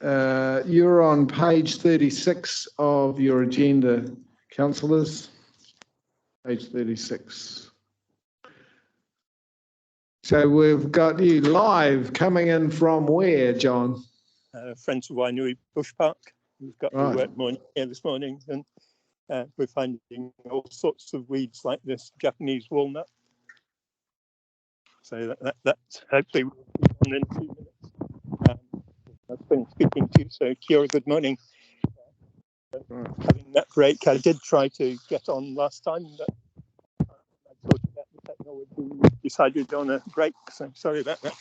You're on page 36 of your agenda, councillors. Page 36. So we've got you live coming in from where, John? Friends of Wainui Bush Park. We've got Right. a wet morning here this morning, and we're finding all sorts of weeds like this Japanese walnut. So that hopefully will be on in 2 minutes. I've been speaking to you, so Kia ora, good morning. Right. Having that break, I did try to get on last time, but I thought about the technology, decided on a break, so sorry about that.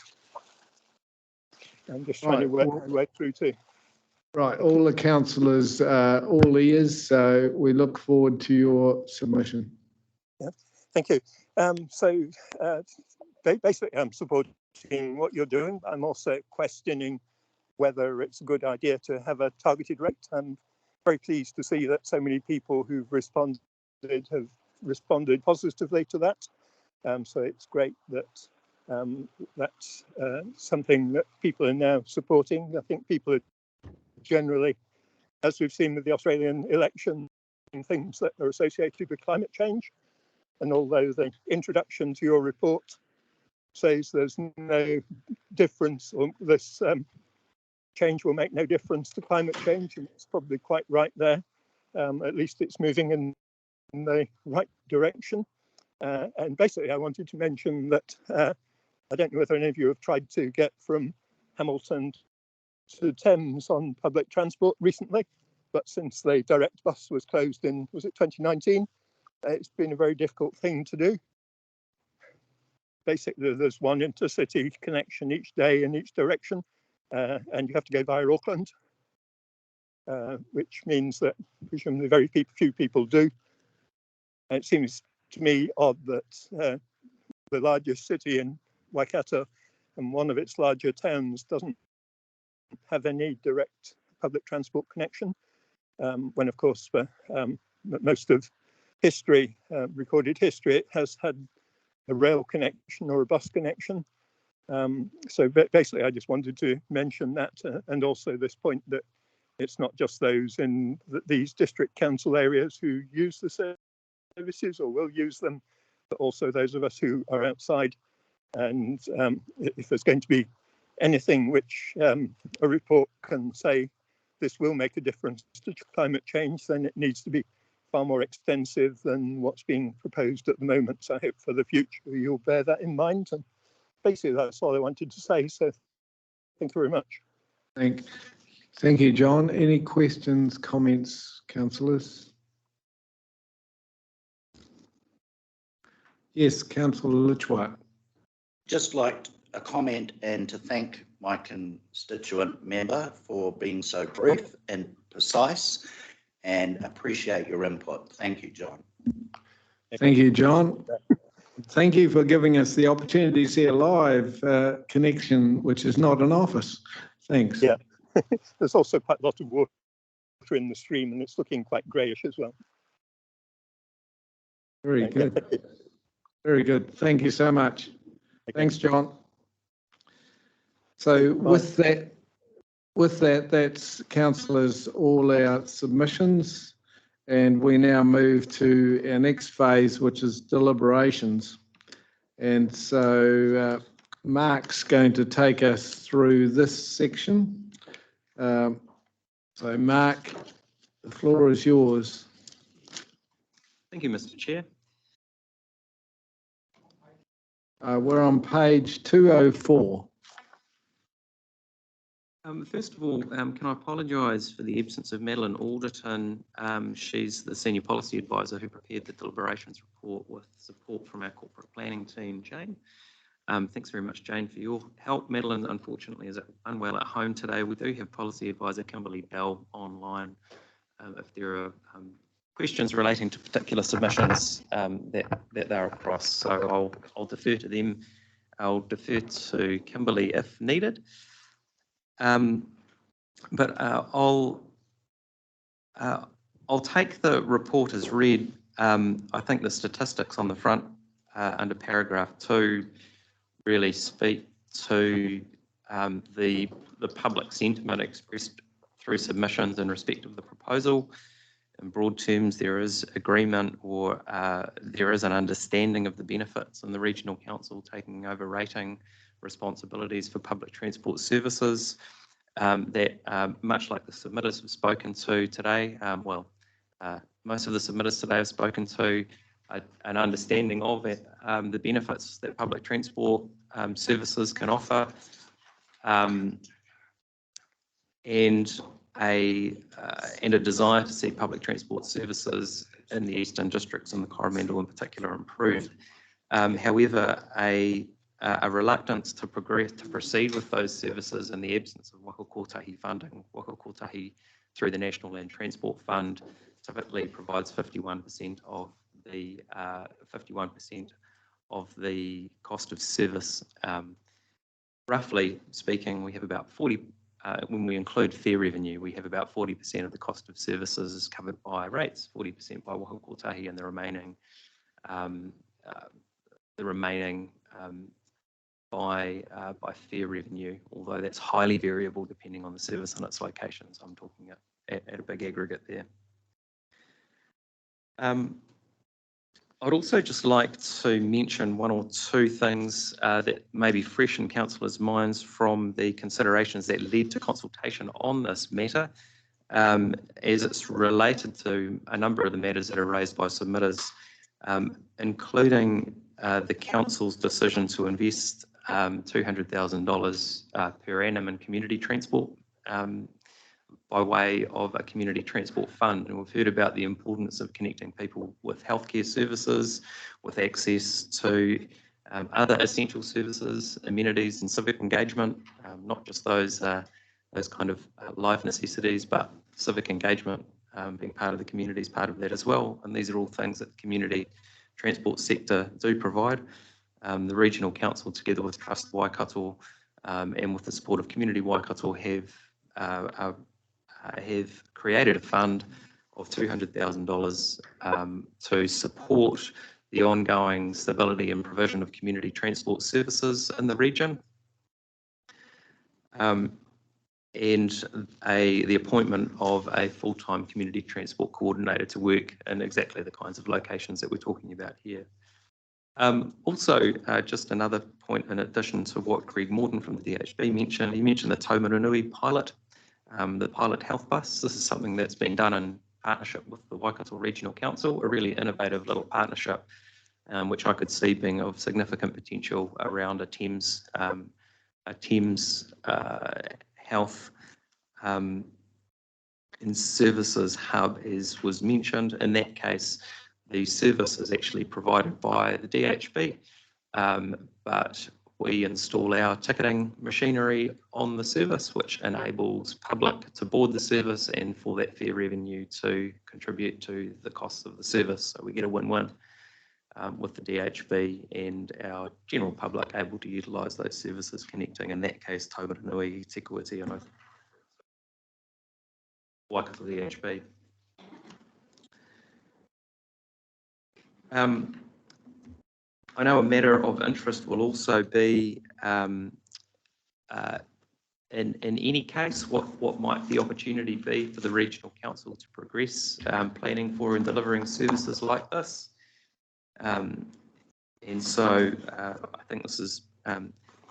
I'm just trying to work my way through too. Right, all the councillors, all ears, so we look forward to your submission. Yeah, thank you. Basically, I'm supporting what you're doing. I'm also questioning whether it's a good idea to have a targeted rate. I'm very pleased to see that so many people who've responded have responded positively to that. So it's great that that's something that people are now supporting. I think people are generally, as we've seen with the Australian election, things that are associated with climate change. And although the introduction to your report says there's no difference, or this change will make no difference to climate change, and it's probably quite right there. At least it's moving in the right direction. And basically, I wanted to mention that I don't know whether any of you have tried to get from Hamilton to Thames on public transport recently, but since the direct bus was closed in, was it 2019? It's been a very difficult thing to do. Basically, there's one intercity connection each day in each direction, and you have to go via Auckland, which means that presumably very few people do. And it seems to me odd that the largest city in Waikato and one of its larger towns doesn't have any direct public transport connection, when of course for most of history, recorded history, it has had a rail connection or a bus connection. So basically I just wanted to mention that, and also this point that it's not just those in these district council areas who use the services or will use them, but also those of us who are outside. And if there's going to be anything which a report can say this will make a difference to climate change, then it needs to be far more extensive than what's being proposed at the moment. So I hope for the future you'll bear that in mind. And basically that's all I wanted to say. So thank you very much. Thank you, John. Any questions, comments, councillors? Yes, Councillor Litchfield. Just like a comment and to thank my constituent member for being so brief and precise, and appreciate your input. Thank you, John. Thank you, John. Thank you for giving us the opportunity to see a live connection, which is not an office. Thanks. Yeah, there's also quite a lot of water in the stream and it's looking quite greyish as well. Very good. Very good. Thank you so much. Okay. Thanks, John. So with that, that's councillors, all our submissions, and we now move to our next phase, which is deliberations. And so Mark's going to take us through this section. So Mark, the floor is yours. Thank you, Mr. Chair. We're on page 204. First of all, can I apologise for the absence of Madeline Alderton? She's the Senior Policy Advisor who prepared the deliberations report with support from our corporate planning team, Jane. Thanks very much, Jane, for your help. Madeline, unfortunately, is unwell at home today. We do have Policy Advisor Kimberly Bell online if there are questions relating to particular submissions that they're across. So I'll defer to them. I'll defer to Kimberly if needed. But I'll take the report as read. I think the statistics on the front under paragraph 2 really speak to the public sentiment expressed through submissions in respect of the proposal. In broad terms, there is agreement or there is an understanding of the benefits in the Regional Council taking over rating responsibilities for public transport services that much like the submitters have spoken to today, most of the submitters today have spoken to an understanding of it, the benefits that public transport services can offer, and a desire to see public transport services in the Eastern Districts and the Coromandel in particular improved. However, a reluctance to proceed with those services in the absence of Waka Kotahi funding. Waka Kotahi through the National Land Transport Fund typically provides 51% of the cost of service. Roughly speaking, we have about 40. When we include fare revenue, we have about 40% of the cost of services is covered by rates, 40% by Waka Kotahi, and the remaining by fare revenue, although that's highly variable depending on the service and its locations. I'm talking at a big aggregate there. I'd also just like to mention one or two things that may be fresh in councillors' minds from the considerations that led to consultation on this matter, as it's related to a number of the matters that are raised by submitters, including the council's decision to invest $200,000 per annum in community transport by way of a community transport fund. And we've heard about the importance of connecting people with healthcare services, with access to other essential services, amenities and civic engagement, not just those kind of life necessities, but civic engagement being part of the community is part of that as well. And these are all things that the community transport sector do provide. The Regional Council, together with Trust Waikato and with the support of Community Waikato, have created a fund of $200,000 to support the ongoing stability and provision of community transport services in the region, and the appointment of a full-time community transport coordinator to work in exactly the kinds of locations that we're talking about here. Also, just another point in addition to what Greg Morton from the DHB mentioned, he mentioned the Taumarunui pilot, the pilot health bus. This is something that's been done in partnership with the Waikato Regional Council, a really innovative little partnership, which I could see being of significant potential around a Thames health and services hub, as was mentioned. In that case, the service is actually provided by the DHB, but we install our ticketing machinery on the service, which enables public to board the service and for that fare revenue to contribute to the costs of the service. So we get a win-win with the DHB and our general public able to utilise those services, connecting, in that case, Taumarunui, Te Kuiti, and Waikato DHB. I know a matter of interest will also be, in any case, what might the opportunity be for the Regional Council to progress planning for and delivering services like this. And so I think this is,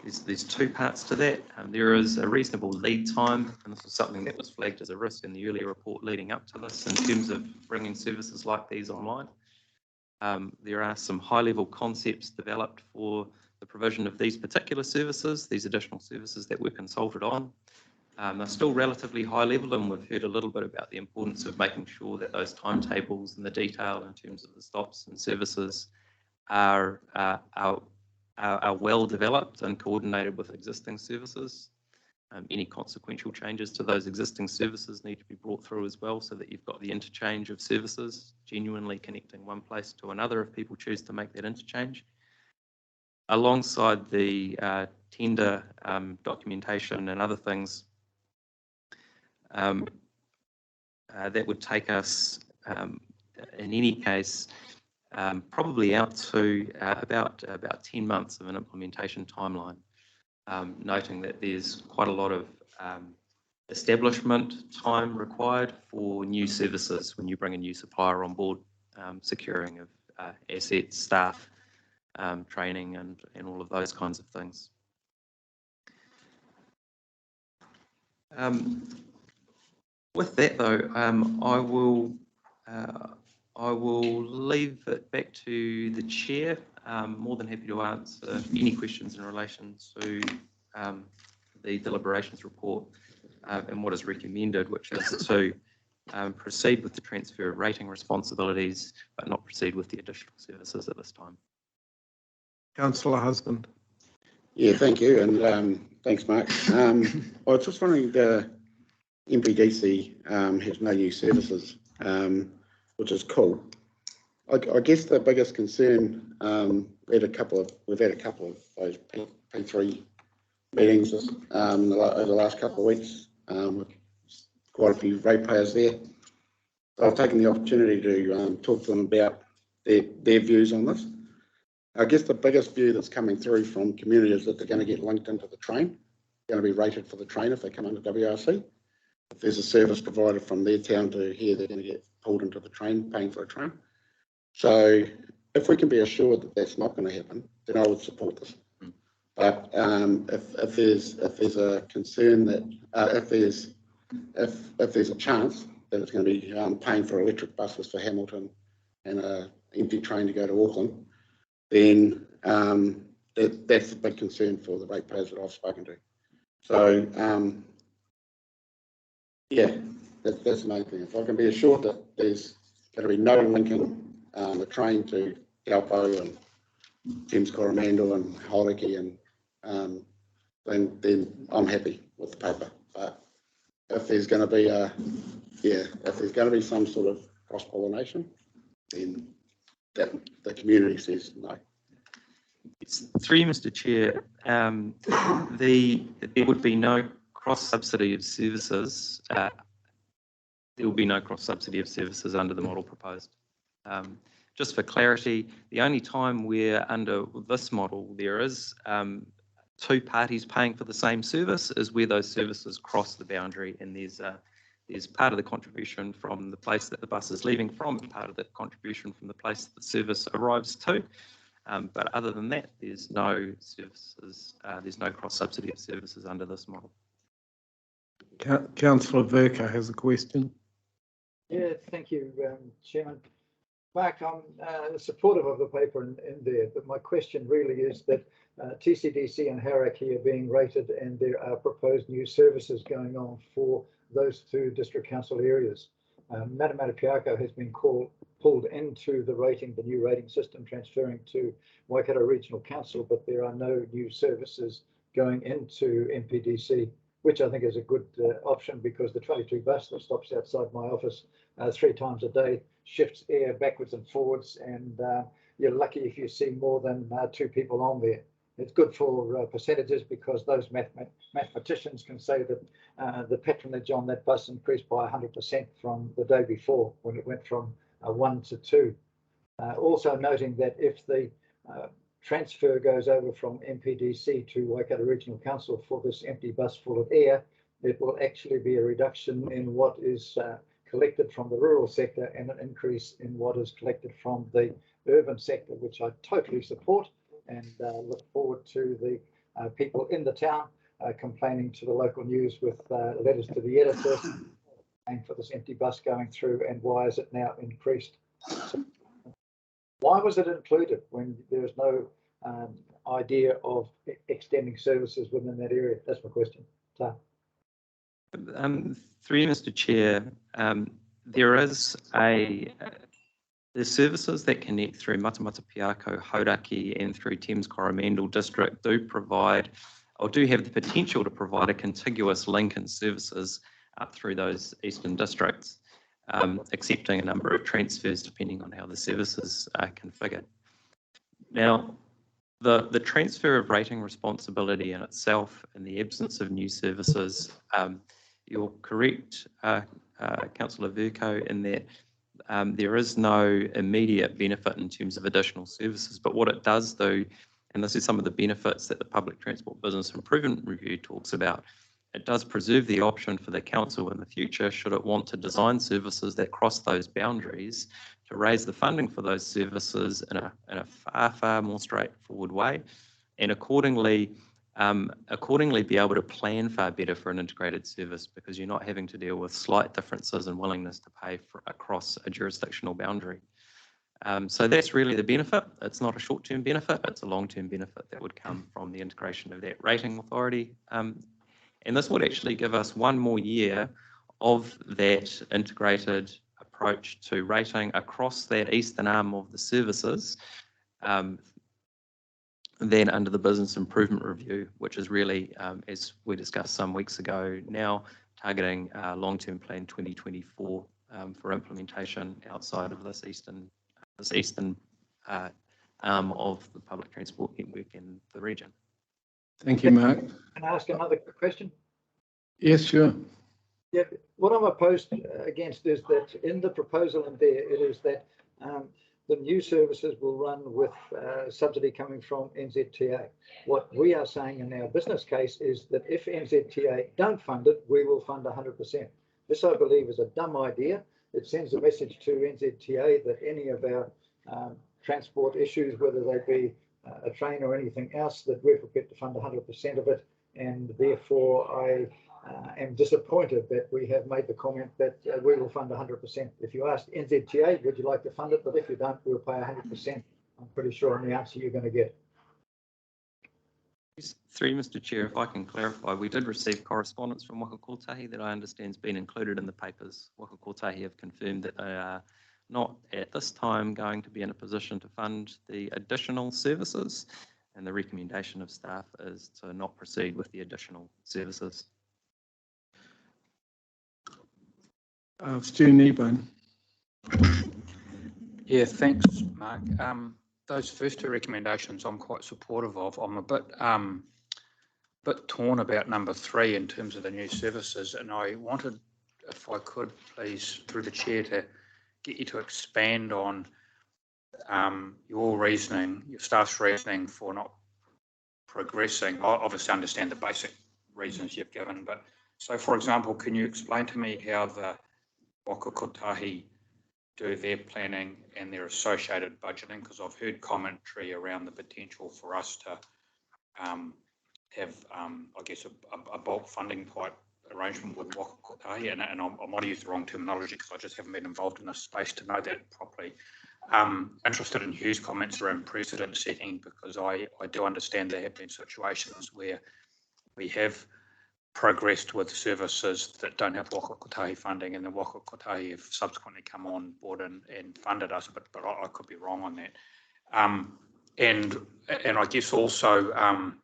there's two parts to that. There is a reasonable lead time, and this was something that was flagged as a risk in the earlier report leading up to this in terms of bringing services like these online. There are some high-level concepts developed for the provision of these particular services, these additional services that we're consulted on. They're still relatively high-level, and we've heard a little bit about the importance of making sure that those timetables and the detail in terms of the stops and services are well developed and coordinated with existing services. Any consequential changes to those existing services need to be brought through as well, so that you've got the interchange of services genuinely connecting one place to another if people choose to make that interchange. Alongside the tender documentation and other things, that would take us, in any case, probably out to about 10 months of an implementation timeline. noting that there's quite a lot of establishment time required for new services when you bring a new supplier on board, securing of assets, staff, training, and all of those kinds of things. With that, though, I will leave it back to the chair. More than happy to answer any questions in relation to the deliberations report and what is recommended, which is to proceed with the transfer of rating responsibilities, but not proceed with the additional services at this time. Councillor Husband. Yeah, thank you, and thanks, Mark. I was just wondering, the MPDC has no new services, which is cool. I guess the biggest concern, we've had a couple of those P3 meetings over the last couple of weeks, with quite a few ratepayers there. So I've taken the opportunity to talk to them about their views on this. I guess the biggest view that's coming through from community is that they're going to get linked into the train, going to be rated for the train if they come under WRC. If there's a service provider from their town to here, they're going to get pulled into the train, paying for a train. So if we can be assured that that's not going to happen, then I would support this. But if there's a concern that if there's a chance that it's going to be paying for electric buses for Hamilton and an empty train to go to Auckland, then that's a big concern for the ratepayers that I've spoken to. So yeah, that's the main thing. If I can be assured that there's going to be no linking the train to Taupo and Thames Coromandel and Hauraki, and then I'm happy with the paper. But if there's going to be some sort of cross-pollination, then the community says no. Through you, Mr. Chair, there would be no cross-subsidy of services. There will be no cross-subsidy of services under the model proposed. Just for clarity, the only time where under this model there is two parties paying for the same service is where those services cross the boundary, and there's part of the contribution from the place that the bus is leaving from and part of the contribution from the place that the service arrives to. But other than that, there's no services, there's no cross-subsidy of services under this model. Councillor Verka has a question. Yeah, thank you, Chairman. Mark, I'm supportive of the paper in there, but my question really is that TCDC and Hauraki are being rated, and there are proposed new services going on for those two district council areas. Matamata has been pulled into the new rating system, transferring to Waikato Regional Council, but there are no new services going into MPDC, which I think is a good option, because the 22 bus that stops outside my office 3 times a day shifts air backwards and forwards, and you're lucky if you see more than 2 people on there. It's good for percentages, because those mathematicians can say that the patronage on that bus increased by 100% from the day before, when it went from 1 to 2. Also noting that if the transfer goes over from MPDC to Waikato Regional Council for this empty bus full of air, it will actually be a reduction in what is collected from the rural sector and an increase in what is collected from the urban sector, which I totally support, and look forward to the people in the town complaining to the local news with letters to the editor and for this empty bus going through, and why is it now increased? So why was it included when there is no idea of extending services within that area? That's my question. Ta. Through you, Mr. Chair, there's services that connect through Matamata Piako, Hauraki, and through Thames Coromandel District do have the potential to provide a contiguous link in services up through those eastern districts, accepting a number of transfers depending on how the services are configured. Now, the transfer of rating responsibility in itself, in the absence of new services, you're correct, Councillor Verko, in that there is no immediate benefit in terms of additional services, but what it does do And this is some of the benefits that the Public Transport Business Improvement Review talks about. It does preserve the option for the council in the future, should it want to design services that cross those boundaries, to raise the funding for those services in a far more straightforward way, and accordingly be able to plan far better for an integrated service, because you're not having to deal with slight differences in willingness to pay across a jurisdictional boundary. So that's really the benefit. It's not a short-term benefit, it's a long-term benefit that would come from the integration of that rating authority. And this would actually give us 1 more year of that integrated approach to rating across that eastern arm of the services than under the Business Improvement Review, which is really, as we discussed some weeks ago, now targeting long-term plan 2024 for implementation outside of this eastern arm of the public transport network in the region. Thank you, Mark. Can I ask another question? Yes, sure. Yeah, what I'm opposed against is that in the proposal in there, it is that the new services will run with subsidy coming from NZTA. What we are saying in our business case is that if NZTA don't fund it, we will fund 100%. This, I believe, is a dumb idea. It sends a message to NZTA that any of our transport issues, whether they be a train or anything else, that we're prepared to fund 100% of it. And therefore, I am disappointed that we have made the comment that we will fund 100%. If you asked NZTA, would you like to fund it? But if you don't, we'll pay 100%. I'm pretty sure on the answer you're going to get. Through Mr. Chair, if I can clarify, we did receive correspondence from Waka Kotahi that I understand has been included in the papers. Waka Kotahi have confirmed that they are not at this time going to be in a position to fund the additional services, and the recommendation of staff is to not proceed with the additional services. Stu Kneebone. Yeah, thanks, Mark. Those first 2 recommendations I'm quite supportive of. I'm a bit torn about number 3 in terms of the new services, and I wanted, if I could please, through the chair, to get you to expand on your reasoning, your staff's reasoning for not progressing. I obviously understand the basic reasons you've given, but so, for example, can you explain to me how the Waka Kotahi do their planning and their associated budgeting? Because I've heard commentary around the potential for us to have, I guess, a bulk funding type arrangement with Waka Kotahi, and I might have used the wrong terminology because I just haven't been involved in this space to know that properly. Interested in Hugh's comments around precedent setting, because I do understand there have been situations where we have progressed with services that don't have Waka Kotahi funding, and the Waka Kotahi have subsequently come on board and funded us, but I could be wrong on that. And I guess also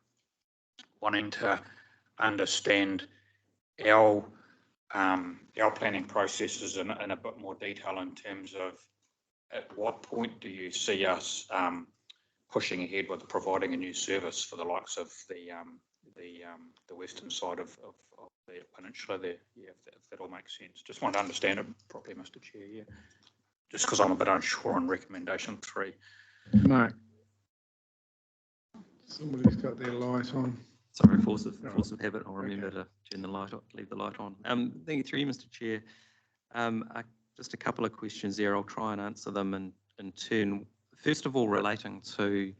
wanting to understand our planning processes in a bit more detail in terms of at what point do you see us pushing ahead with providing a new service for the likes of the western side of the peninsula there? Yeah, if that all makes sense. Just want to understand it properly, Mr. Chair. Yeah, just because I'm a bit unsure on recommendation 3. Mark. Somebody's got their light on. Sorry, force of habit. I'll remember to turn the light on, leave the light on. Thank you, through you, Mr. Chair. Just a couple of questions there. I'll try and answer them in turn. First of all, relating to,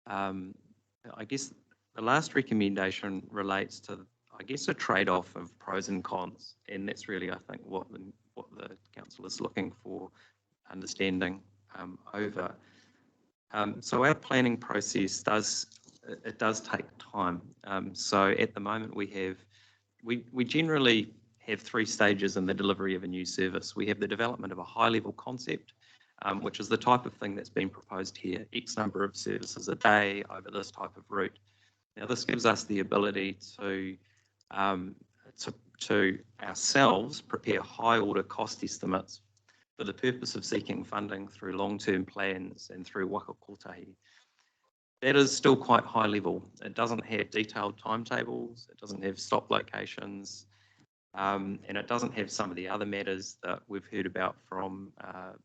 I guess, the last recommendation relates to, I guess, a trade-off of pros and cons, and that's really, I think, what the council is looking for understanding over. So our planning process does take time. So at the moment we generally have 3 stages in the delivery of a new service. We have the development of a high-level concept, which is the type of thing that's been proposed here, X number of services a day over this type of route. Now, this gives us the ability to ourselves prepare high-order cost estimates for the purpose of seeking funding through long-term plans and through Waka Kotahi. That is still quite high level. It doesn't have detailed timetables, it doesn't have stop locations, and it doesn't have some of the other matters that we've heard about from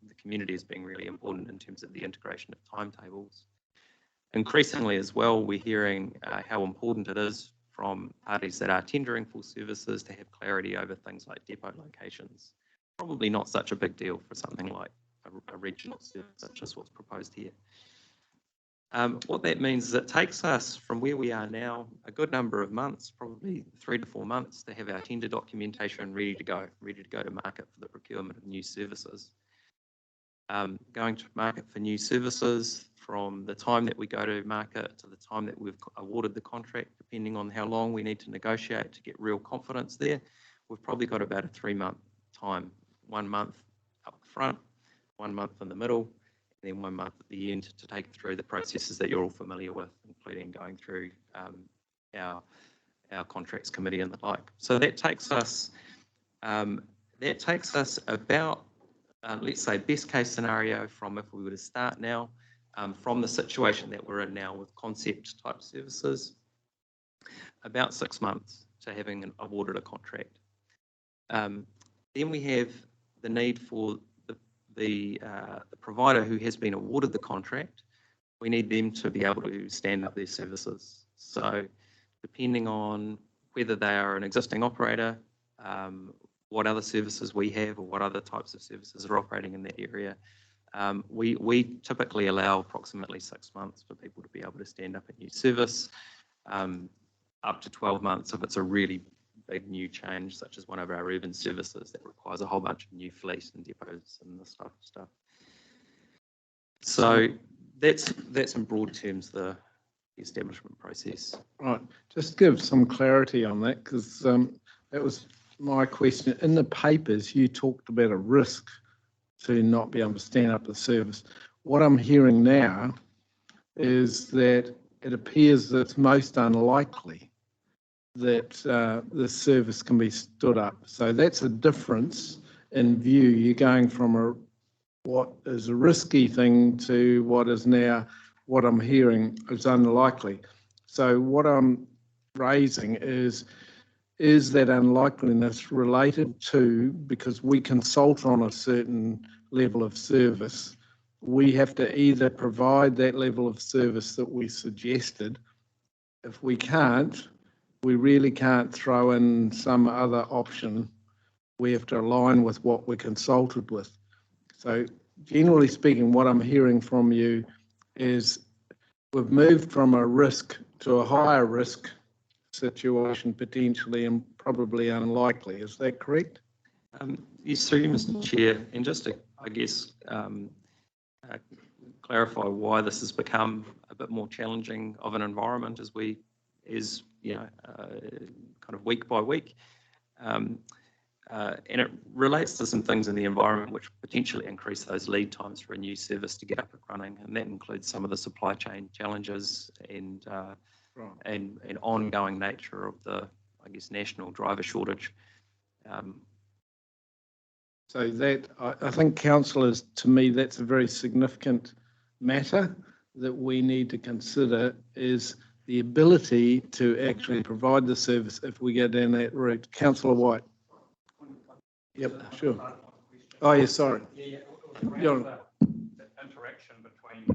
the community as being really important in terms of the integration of timetables. Increasingly as well, we're hearing how important it is from parties that are tendering for services to have clarity over things like depot locations. Probably not such a big deal for something like a regional service such as what's proposed here. What that means is it takes us from where we are now a good number of months, probably 3 to 4 months, to have our tender documentation ready to go to market for the procurement of new services. Going to market for new services from the time that we go to market to the time that we've awarded the contract, depending on how long we need to negotiate to get real confidence there, we've probably got about a 3-month time, 1 month up front, 1 month in the middle, and then 1 month at the end to take through the processes that you're all familiar with, including going through our contracts committee and the like. So that takes us about, let's say, best case scenario from if we were to start now, from the situation that we're in now with concept type services, about 6 months to having awarded a contract. Then we have the need for the provider who has been awarded the contract. We need them to be able to stand up their services. So depending on whether they are an existing operator, what other services we have or what other types of services are operating in that area, we typically allow approximately 6 months for people to be able to stand up a new service, up to 12 months if it's a really big new change, such as one of our urban services that requires a whole bunch of new fleet and depots and this type of stuff. So that's in broad terms the establishment process. Right, just give some clarity on that, because that was my question. In the papers, you talked about a risk to not be able to stand up the service. What I'm hearing now is that it appears that it's most unlikely that the service can be stood up. So that's a difference in view. You're going from what is a risky thing to what is now, what I'm hearing is unlikely. So what I'm raising is that unlikeliness related to, because we consult on a certain level of service, we have to either provide that level of service that we suggested. If we can't, we really can't throw in some other option. We have to align with what we're consulted with. So generally speaking, what I'm hearing from you is we've moved from a risk to a higher risk situation potentially, and probably unlikely. Is that correct? Yes, through you, Mr. Chair, and just to, I guess, clarify why this has become a bit more challenging of an environment as kind of week by week. And it relates to some things in the environment which potentially increase those lead times for a new service to get up and running, and that includes some of the supply chain challenges and ongoing nature of the, I guess, national driver shortage. So that, I think, councillors, to me, that's a very significant matter that we need to consider, is the ability to actually provide the service if we go down that route. Councillor White. Yep, sure. Oh, yeah, sorry. Interaction between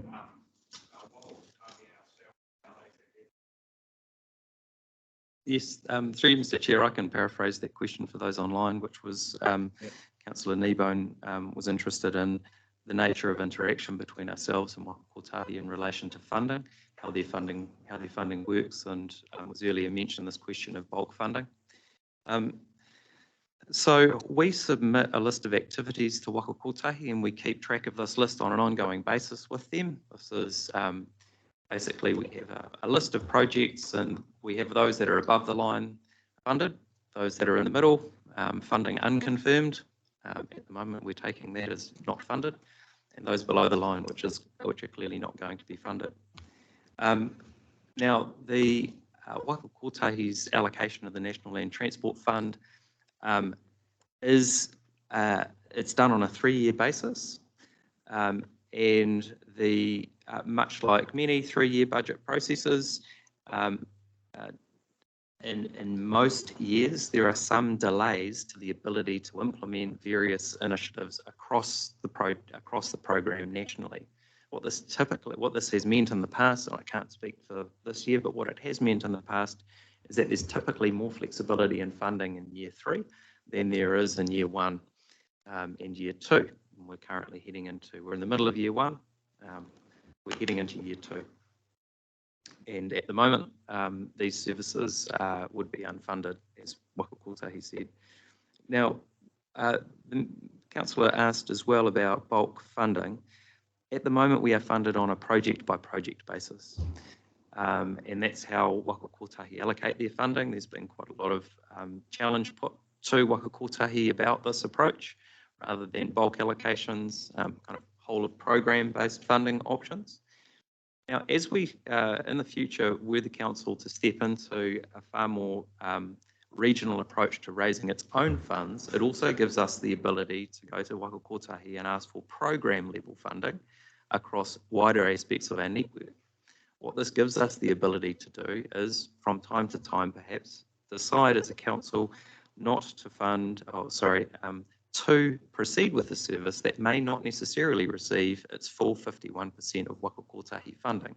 Yes, through you, Mr. Chair, I can paraphrase that question for those online, which was Councillor Kneebone was interested in the nature of interaction between ourselves and Waka Kotahi in relation to funding, how their funding works, and was earlier mentioned this question of bulk funding. So we submit a list of activities to Waka Kotahi, and we keep track of this list on an ongoing basis with them. This is basically, we have a list of projects, and we have those that are above the line funded, those that are in the middle, funding unconfirmed. At the moment, we're taking that as not funded, and those below the line, which are clearly not going to be funded. Now, the Waka Kotahi's allocation of the National Land Transport Fund it's done on a 3-year basis, and the much like many 3-year budget processes, in most years there are some delays to the ability to implement various initiatives across the program nationally, what this has meant in the past, and I can't speak for this year, but what it has meant in the past is that there's typically more flexibility in funding in year 3 than there is in year 1 and year 2. And we're in the middle of year 1, we're heading into year 2. And at the moment, these services would be unfunded, as Waka Kotahi said. Now, the councillor asked as well about bulk funding. At the moment, we are funded on a project-by-project basis. And that's how Waka Kotahi allocate their funding. There's been quite a lot of challenge put to Waka Kotahi about this approach, rather than bulk allocations, kind of whole of program-based funding options. Now, as we, in the future, were the council to step into a far more regional approach to raising its own funds, it also gives us the ability to go to Waka Kotahi and ask for program level funding across wider aspects of our network. What this gives us the ability to do is, from time to time perhaps, decide as a council not to fund, to proceed with a service that may not necessarily receive its full 51% of Waka Kotahi funding.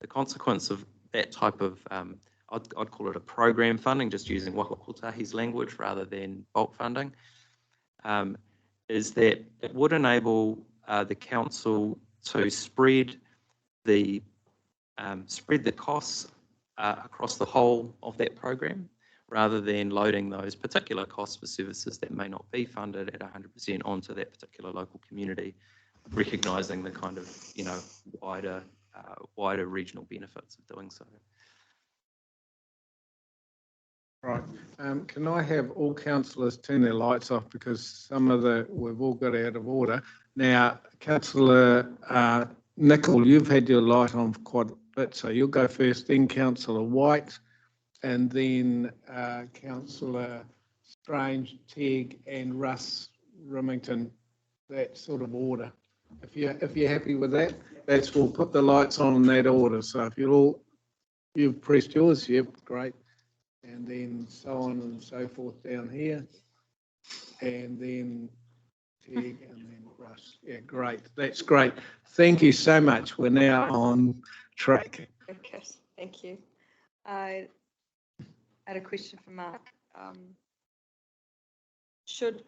The consequence of that type of, I'd call it a program funding, just using Waka Kotahi's language rather than bulk funding, is that it would enable the council to spread the costs across the whole of that program, rather than loading those particular costs for services that may not be funded at 100% onto that particular local community, recognising the kind of, wider regional benefits of doing so. Right. Can I have all councillors turn their lights off, because we've all got out of order. Now, Councillor Nicol, you've had your light on for quite a bit, so you'll go first, then Councillor White, and then Councillor Strange, Tegg, and Russ Remington, that sort of order. If you're happy with that, we'll put the lights on in that order. So if you've pressed yours, yep, great. And then so on and so forth down here. And then Tegg and then Russ. Yeah, great. That's great. Thank you so much. We're now on track. Okay, thank you. I had a question for Mark. Should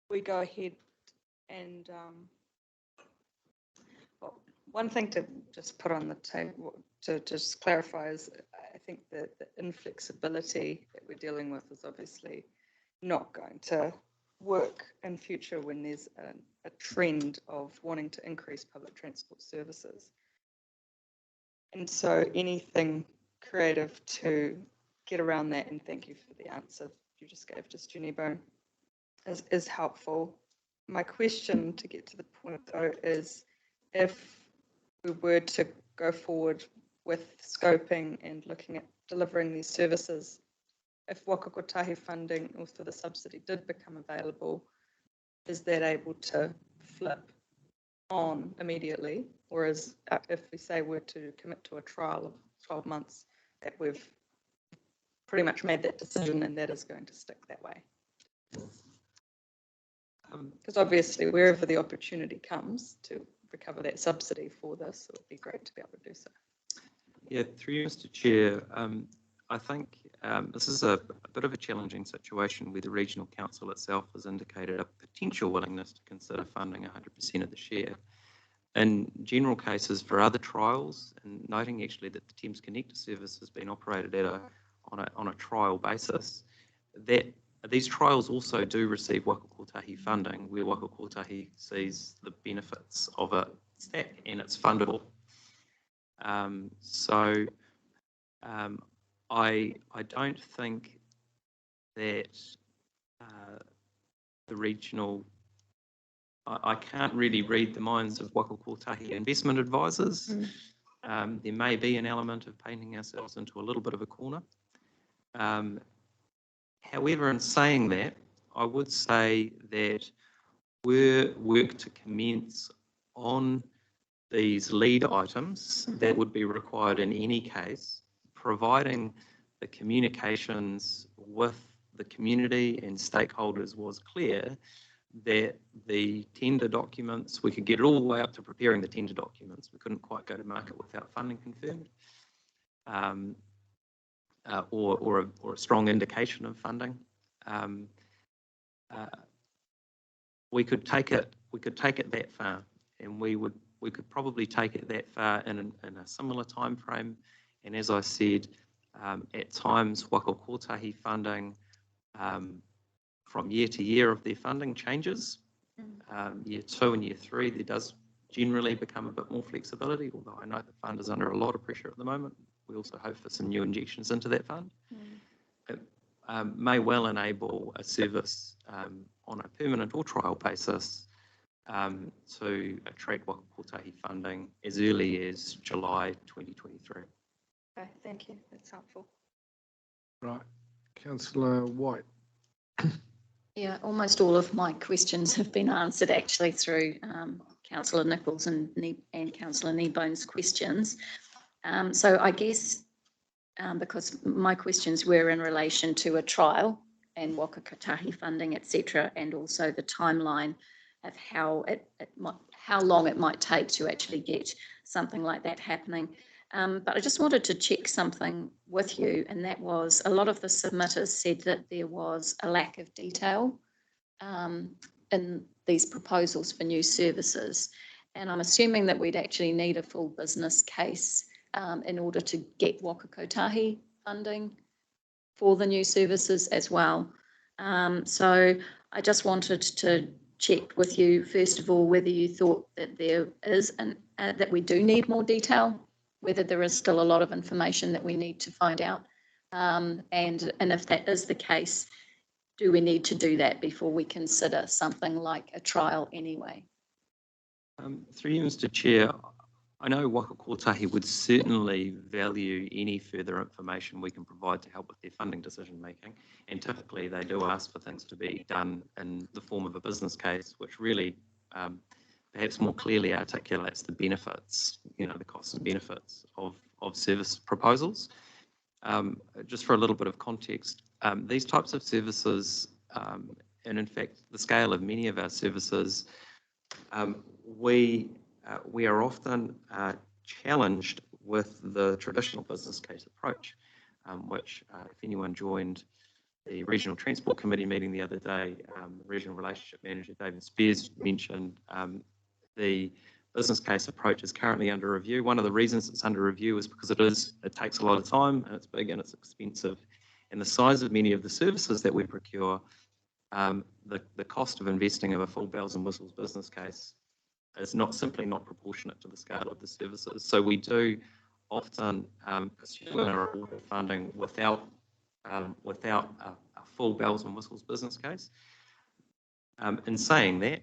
we go ahead and well, one thing to just put on the table to just clarify is I think that the inflexibility that we're dealing with is obviously not going to work in future when there's a trend of wanting to increase public transport services. And so anything creative to get around that, and thank you for the answer you just gave to Junebo, is helpful. My question to get to the point though is, if we were to go forward with scoping and looking at delivering these services, if Waka Kotahi funding or for the subsidy did become available, is that able to flip on immediately? Or is, if we say we're to commit to a trial of 12 months, that we've pretty much made that decision and that is going to stick that way? Because obviously wherever the opportunity comes to recover that subsidy for this, it would be great to be able to do so. Yeah, through you, Mr. Chair, I think this is a bit of a challenging situation where the Regional Council itself has indicated a potential willingness to consider funding 100% of the share. In general cases for other trials, and noting actually that the Thames Connector service has been operated at on a trial basis, that these trials also do receive Waka Kotahi funding, where Waka Kotahi sees the benefits of it and it's fundable. I don't think that the regional, I can't really read the minds of Waka Kotahi investment advisors. There may be an element of painting ourselves into a little bit of a corner. However, in saying that, I would say that were work to commence on these lead items that would be required in any case, providing the communications with the community and stakeholders was clear, the tender documents, we could get it all the way up to preparing the tender documents. We couldn't quite go to market without funding confirmed, or a strong indication of funding. We could take it that far, and we could probably take it that far in a similar time frame. And as I said, at times Waka Kotahi funding from year to year of their funding changes. Year 2 and year 3, there does generally become a bit more flexibility, although I know the fund is under a lot of pressure at the moment. We also hope for some new injections into that fund. It may well enable a service on a permanent or trial basis to attract Waka Kotahi funding as early as July 2023. Okay, thank you. That's helpful. Right. Councillor White. Yeah, almost all of my questions have been answered actually through Councillor Nichols and Councillor Kneebone's questions. So I guess because my questions were in relation to a trial and Waka Kotahi funding, etc., and also the timeline of how long it might take to actually get something like that happening. But I just wanted to check something with you, and that was a lot of the submitters said that there was a lack of detail in these proposals for new services. And I'm assuming that we'd actually need a full business case in order to get Waka Kotahi funding for the new services as well. So I just wanted to check with you, first of all, whether you thought that there is that we do need more detail, whether there is still a lot of information that we need to find out. And if that is the case, do we need to do that before we consider something like a trial anyway? Through you, Mr. Chair, I know Waka Kotahi would certainly value any further information we can provide to help with their funding decision making, and typically they do ask for things to be done in the form of a business case, which really perhaps more clearly articulates the benefits, the costs and benefits of service proposals. Just for a little bit of context, these types of services, and in fact the scale of many of our services, we are often challenged with the traditional business case approach, which if anyone joined the Regional Transport Committee meeting the other day, Regional Relationship Manager David Spears mentioned the business case approach is currently under review. One of the reasons it's under review is because it takes a lot of time, and it's big and it's expensive. And the size of many of the services that we procure, the cost of investing of a full bells and whistles business case is simply not proportionate to the scale of the services. So we do often pursue our awarded funding without a full bells and whistles business case. In saying that,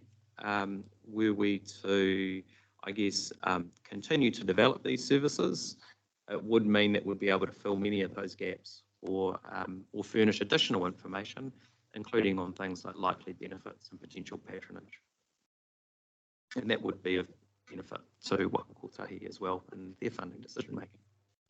were we to, I guess, continue to develop these services, it would mean that we'd be able to fill many of those gaps or furnish additional information, including on things like likely benefits and potential patronage. And that would be of benefit to Waka Kotahi as well in their funding decision making.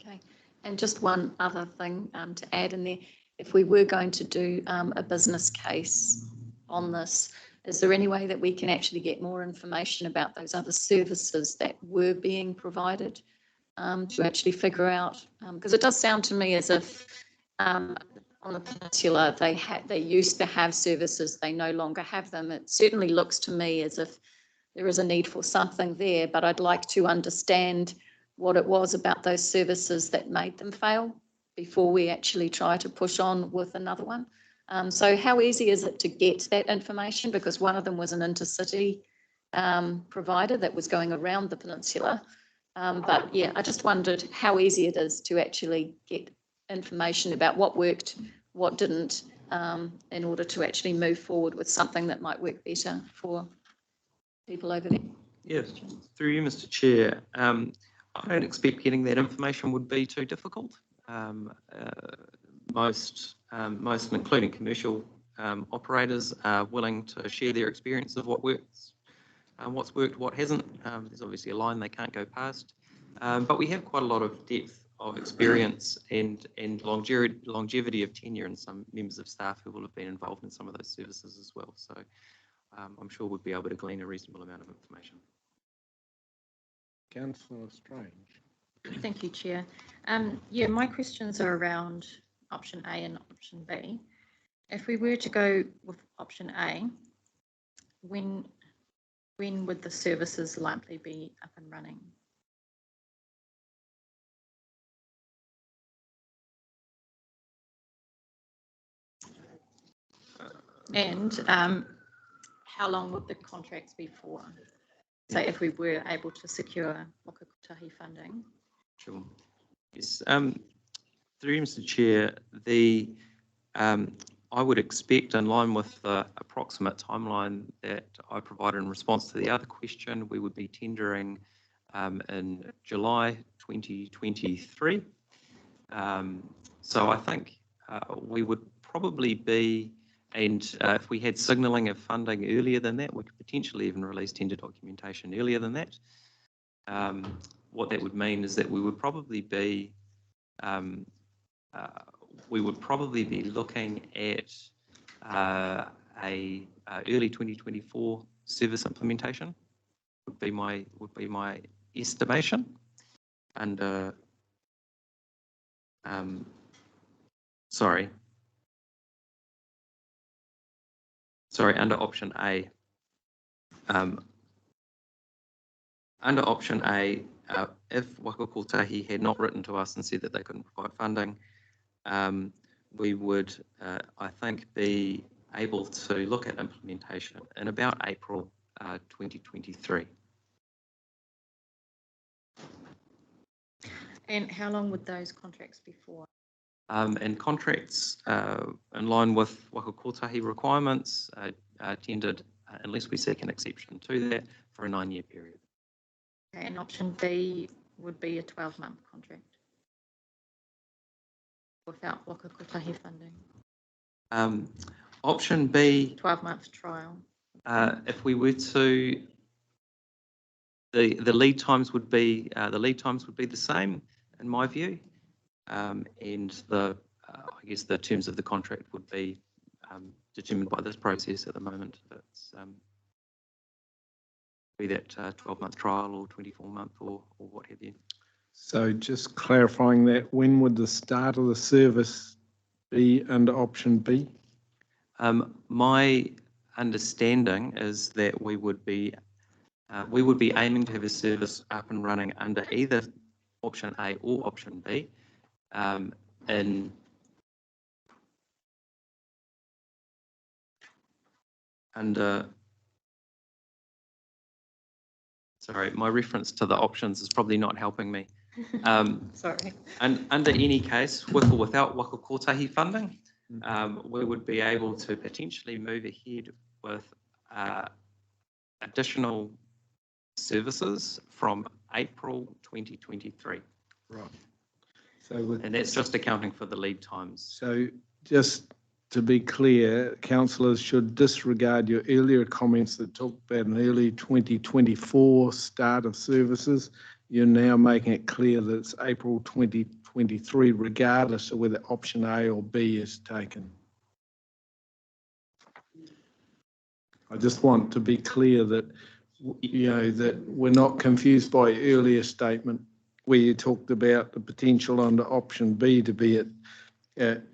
Okay, and just one other thing to add in there. If we were going to do a business case on this, is there any way that we can actually get more information about those other services that were being provided to actually figure out? Because it does sound to me as if on the peninsula they used to have services, they no longer have them. It certainly looks to me as if there is a need for something there, but I'd like to understand what it was about those services that made them fail before we actually try to push on with another one. So how easy is it to get that information? Because one of them was an intercity provider that was going around the peninsula. But yeah, I just wondered how easy it is to actually get information about what worked, what didn't, in order to actually move forward with something that might work better for people over there. Yes, through you, Mr. Chair. I don't expect getting that information would be too difficult. Most, including commercial operators, are willing to share their experience of what works, what's worked, what hasn't. There's obviously a line they can't go past, but we have quite a lot of depth of experience and longevity of tenure in some members of staff who will have been involved in some of those services as well. So I'm sure we'd be able to glean a reasonable amount of information. Councillor Strange. Thank you, Chair. Yeah, my questions are around option A and option B. If we were to go with option A, when would the services likely be up and running? And how long would the contracts be for? Say if we were able to secure Waka Kotahi funding. Sure. Yes. Through you, Mr. Chair, I would expect, in line with the approximate timeline that I provided in response to the other question, we would be tendering in July 2023. So I think we would probably be, and if we had signalling of funding earlier than that, we could potentially even release tender documentation earlier than that. What that would mean is that we would probably be looking at a early 2024 service implementation. Would be my estimation, and under option A. Under option A, if Waka Kotahi had not written to us and said that they couldn't provide funding, we would, I think, be able to look at implementation in about April 2023. And how long would those contracts be for? And contracts in line with Waka Kotahi requirements are tendered, unless we seek an exception to that, for a 9-year period. Okay, and option B would be a 12-month contract without Waka Kotahi funding. Option B, 12-month trial. if we were to, the lead times would be the same in my view, and I guess the terms of the contract would be determined by this process at the moment. It's be that 12-month trial or 24-month or what have you. So just clarifying that, when would the start of the service be under option B? My understanding is that we would be aiming to have a service up and running under either option A or option B sorry, my reference to the options is probably not helping me. Sorry. And under any case, with or without Waka Kotahi funding, we would be able to potentially move ahead with additional services from April 2023. Right. And that's just accounting for the lead times. So just to be clear, councillors should disregard your earlier comments that talked about an early 2024 start of services. You're now making it clear that it's April 2023, regardless of whether option A or B is taken. I just want to be clear that, that we're not confused by your earlier statement where you talked about the potential under option B to be at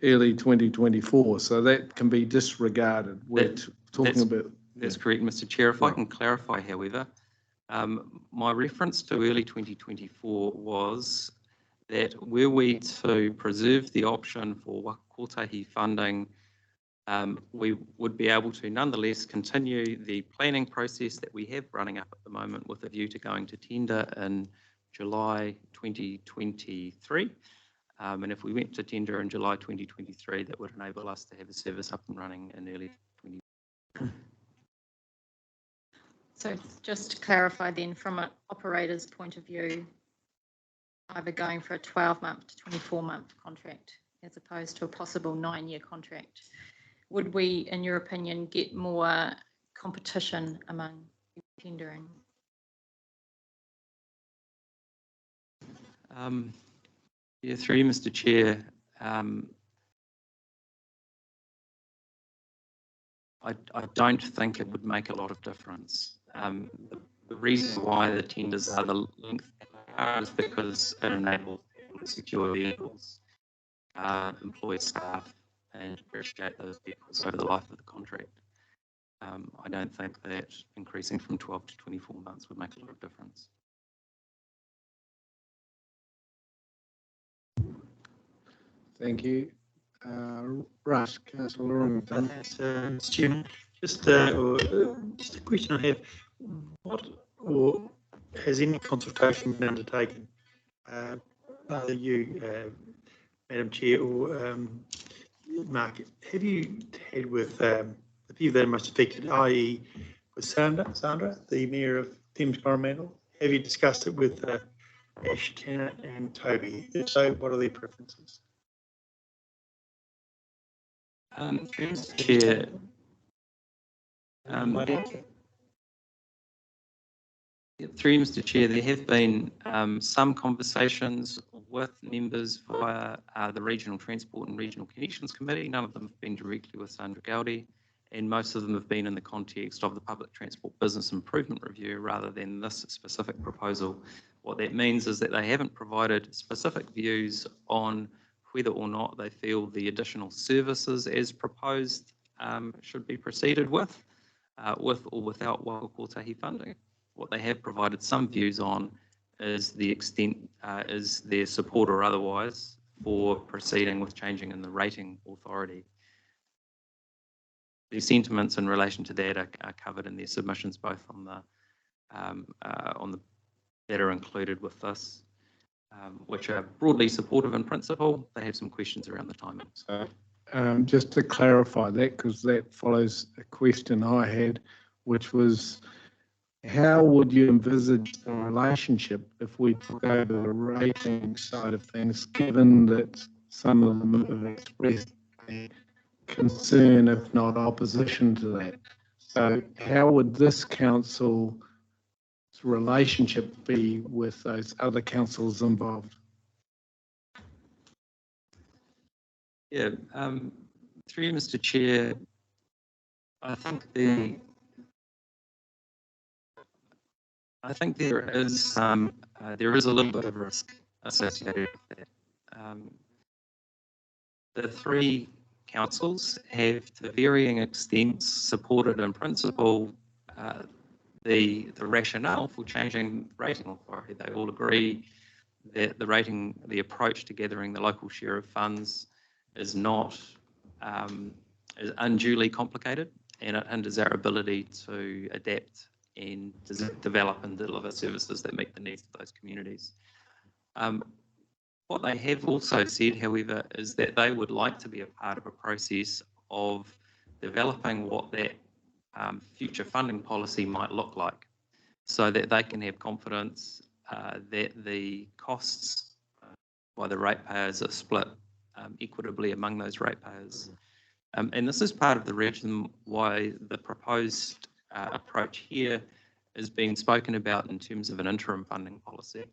early 2024. So that can be disregarded. We're talking about... That's correct, Mr. Chair. If I can clarify, however, my reference to early 2024 was that were we to preserve the option for Waka Kotahi funding, we would be able to nonetheless continue the planning process that we have running up at the moment with a view to going to tender in July 2023. And if we went to tender in July 2023, that would enable us to have a service up and running in early 2023. So just to clarify then, from an operator's point of view, either going for a 12-month to 24-month contract as opposed to a possible 9-year contract, would we, in your opinion, get more competition among tendering? Yeah, through you, Mr. Chair. I don't think it would make a lot of difference. The reason why the tenders are the length they are is because it enables people to secure vehicles, employ staff, and depreciate those vehicles over the life of the contract. I don't think that increasing from 12 to 24 months would make a lot of difference. Thank you. Russ, Councillor Orrington. Thanks, Mr. Chairman. Just a question I have. What or has any consultation been undertaken, either you, Madam Chair, or Mark, have you had with the people that are most affected, i.e. with Sandra, the Mayor of Thames Coromandel? Have you discussed it with Ash Tanner and Toby? If so, what are their preferences? Through Mr. Chair, through Mr. Chair, there have been some conversations with members via the Regional Transport and Regional Connections Committee. None of them have been directly with Sandra Gowdy, and most of them have been in the context of the Public Transport Business Improvement Review rather than this specific proposal. What that means is that they haven't provided specific views on whether or not they feel the additional services as proposed should be proceeded with or without Waka Kotahi funding. What they have provided some views on is the extent, is their support or otherwise for proceeding with changing in the rating authority. The sentiments in relation to that are covered in their submissions, both on the that are included with this, which are broadly supportive in principle. They have some questions around the timing. So, just to clarify that, because that follows a question I had, which was, how would you envisage the relationship if we took over the rating side of things, given that some of them have expressed a concern, if not opposition to that? So how would this council's relationship be with those other councils involved? Yeah, through Mr. Chair, I think there is a little bit of risk associated with that. The three councils have, to varying extents, supported in principle the rationale for changing rating authority. They all agree that the approach to gathering the local share of funds is not is unduly complicated, and it hinders our ability to adapt and develop and deliver services that meet the needs of those communities. What they have also said, however, is that they would like to be a part of a process of developing what that future funding policy might look like, so that they can have confidence that the costs by the ratepayers are split equitably among those ratepayers. And this is part of the reason why the proposed approach here is being spoken about in terms of an interim funding policy,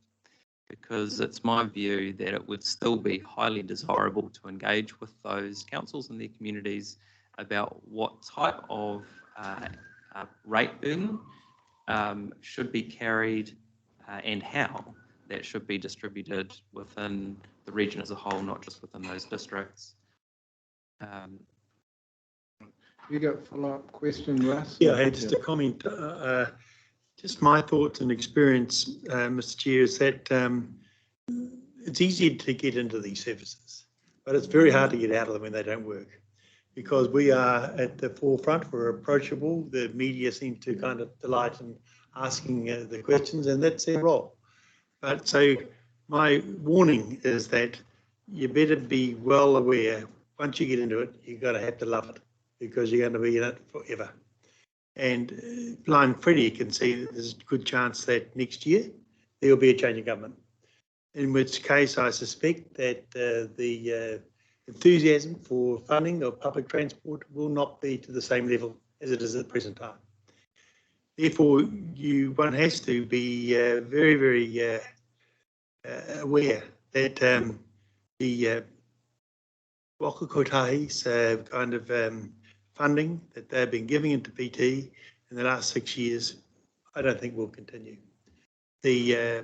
because it's my view that it would still be highly desirable to engage with those councils and their communities about what type of rate burden should be carried and how that should be distributed within the region as a whole, not just within those districts. You got a follow-up question, Russ? Yeah, I had just a comment. Just my thoughts and experience, Mr. Chair, is that it's easy to get into these services, but it's very hard to get out of them when they don't work, because we are at the forefront, we're approachable, the media seem to kind of delight in asking the questions, and that's their role. But so my warning is that you better be well aware, once you get into it, you've got to have to love it, because you're going to be in it forever. And Blind Freddie can see that there's a good chance that next year there will be a change in government, in which case I suspect that the enthusiasm for funding of public transport will not be to the same level as it is at the present time. Therefore, one has to be very, very aware that the Waka Kotahi's kind of funding that they've been giving into PT in the last 6 years, I don't think will continue. The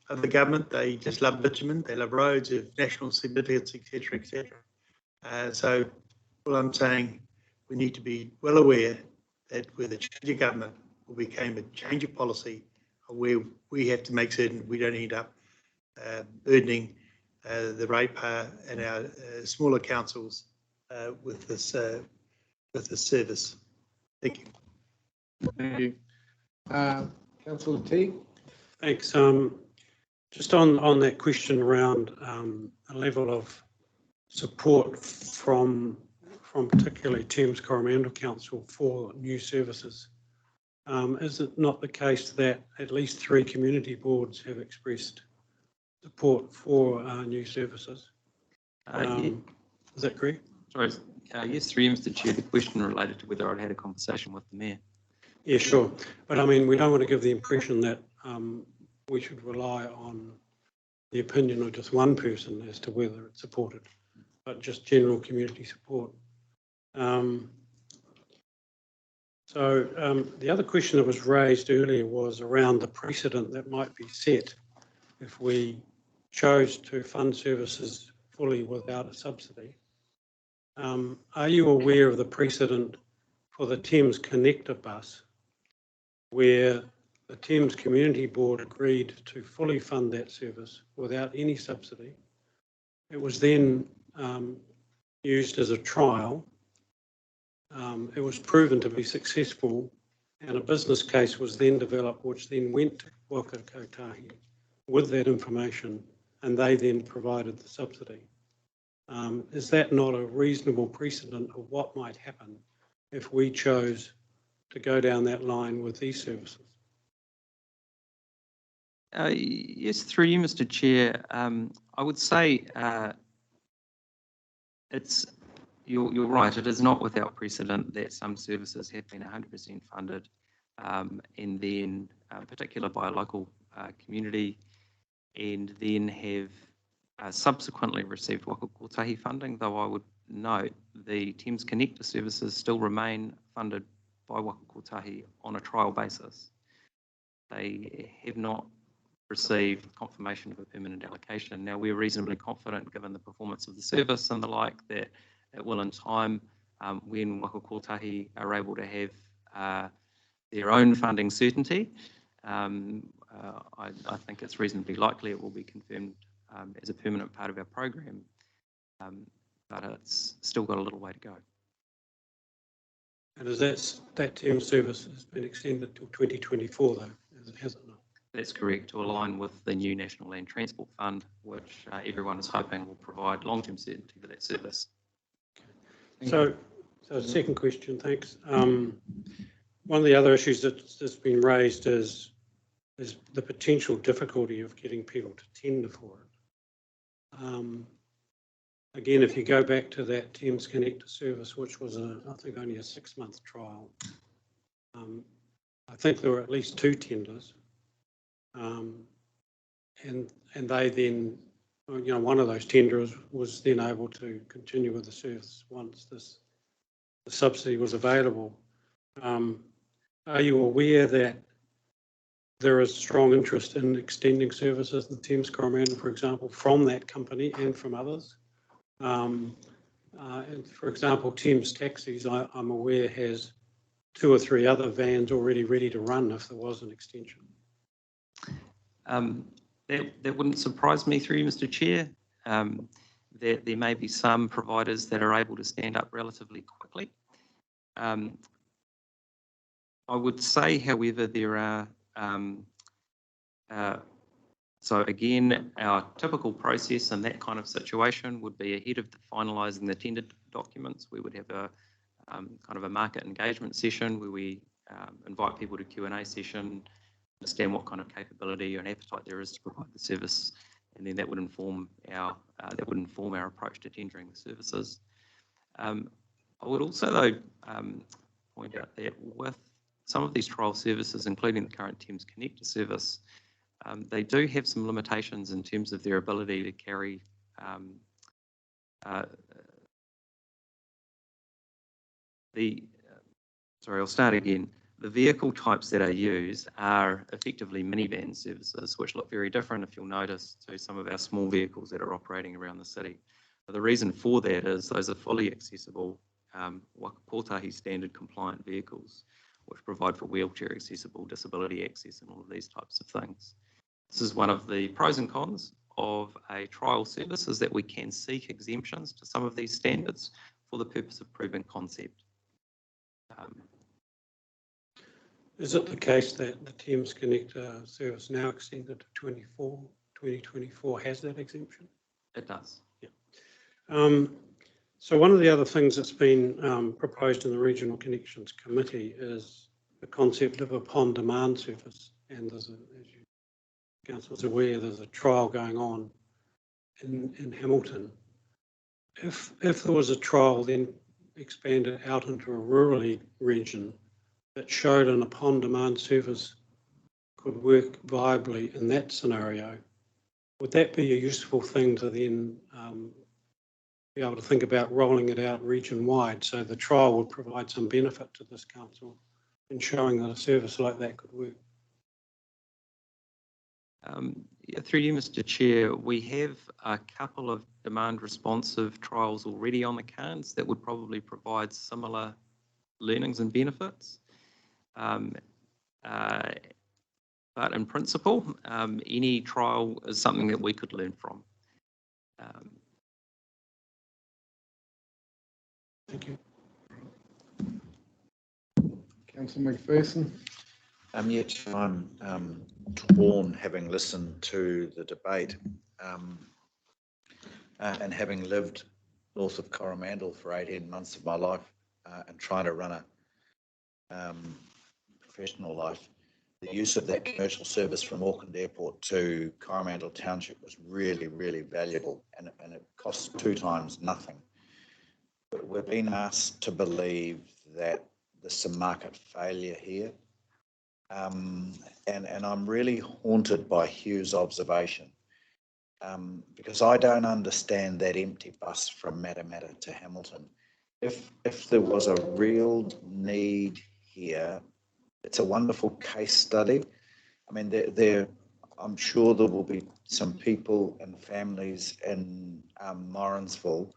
other government, they just love bitumen, they love roads of national significance, etc., etc. So all I'm saying, we need to be well aware that with a change of government will become a change of policy where we have to make certain we don't end up burdening the ratepayer and our smaller councils with this service. Thank you. Thank you. Councillor Teague? Thanks. Just on that question around a level of support from particularly Thames Coromandel Council for new services. Is it not the case that at least 3 community boards have expressed support for new services? Is that correct? Sorry, yes, through you, Mr. Chair, the question related to whether I'd had a conversation with the Mayor. Yeah, sure. But I mean, we don't want to give the impression that we should rely on the opinion of just one person as to whether it's supported, but just general community support. The other question that was raised earlier was around the precedent that might be set if we chose to fund services fully without a subsidy. Are you aware of the precedent for the Thames Connector bus, where the Thames Community Board agreed to fully fund that service without any subsidy? It was then used as a trial. It was proven to be successful, and a business case was then developed, which then went to Waka Kotahi with that information, and they then provided the subsidy. Is that not a reasonable precedent of what might happen if we chose to go down that line with these services? Yes, through you, Mr. Chair. I would say you're right. It is not without precedent that some services have been 100% funded, and then particularly by a local community, and then have subsequently received Waka Kotahi funding, though I would note the Thames Connector services still remain funded by Waka Kotahi on a trial basis. They have not received confirmation of a permanent allocation. Now, we're reasonably confident, given the performance of the service and the like, that it will in time, when Waka Kotahi are able to have their own funding certainty, I think it's reasonably likely it will be confirmed as a permanent part of our program, but it's still got a little way to go. And is that Thames service has been extended till 2024 though, has it not? That's correct, to align with the new National Land Transport Fund, which everyone is hoping will provide long-term certainty for that service. So second question, thanks. One of the other issues that's been raised is the potential difficulty of getting people to tender for it. Again, if you go back to that Thames Connector service, which was I think only a 6-month trial, I think there were at least 2 tenders, and they then, one of those tenders was then able to continue with the service once the subsidy was available. Are you aware that there is strong interest in extending services in Thames Coromandel, for example, from that company and from others? And for example, Thames Taxis, I'm aware, has 2 or 3 other vans already ready to run if there was an extension. That wouldn't surprise me, through you, Mr. Chair. There may be some providers that are able to stand up relatively quickly. I would say, however, there are so again, our typical process in that kind of situation would be ahead of finalising the tender documents. We would have a kind of a market engagement session where we invite people to Q&A session, understand what kind of capability and appetite there is to provide the service, and then that would inform our approach to tendering the services. I would also, though, point out that with some of these trial services, including the current Thames Connector service, they do have some limitations in terms of their ability to carry Sorry, I'll start again. The vehicle types that are used are effectively minivan services, which look very different, if you'll notice, to some of our small vehicles that are operating around the city. But the reason for that is those are fully accessible Waka Kotahi standard compliant vehicles, which provide for wheelchair accessible, disability access, and all of these types of things. This is one of the pros and cons of a trial service, is that we can seek exemptions to some of these standards for the purpose of proving concept. Is it the case that the Thames Connect service now extended to 2024 has that exemption? It does. Yeah. So one of the other things that's been proposed in the Regional Connections Committee is the concept of a upon-demand service. And there's as you council's aware, there's a trial going on in Hamilton. If there was a trial then expanded out into a rural region that showed an upon-demand service could work viably in that scenario, would that be a useful thing to then be able to think about rolling it out region-wide? So the trial would provide some benefit to this council in showing that a service like that could work. Through you, Mr. Chair, we have a couple of demand responsive trials already on the cards that would probably provide similar learnings and benefits. But in principle, any trial is something that we could learn from. Thank you. Councillor McPherson. Yet I'm torn, having listened to the debate and having lived north of Coromandel for 18 months of my life and trying to run a professional life. The use of that commercial service from Auckland Airport to Coromandel Township was really, really valuable, and it cost 2 times nothing. But we're being asked to believe that there's some market failure here. And I'm really haunted by Hugh's observation because I don't understand that empty bus from Matamata to Hamilton. If there was a real need here, it's a wonderful case study. I mean, I'm sure there will be some people and families in Morrinsville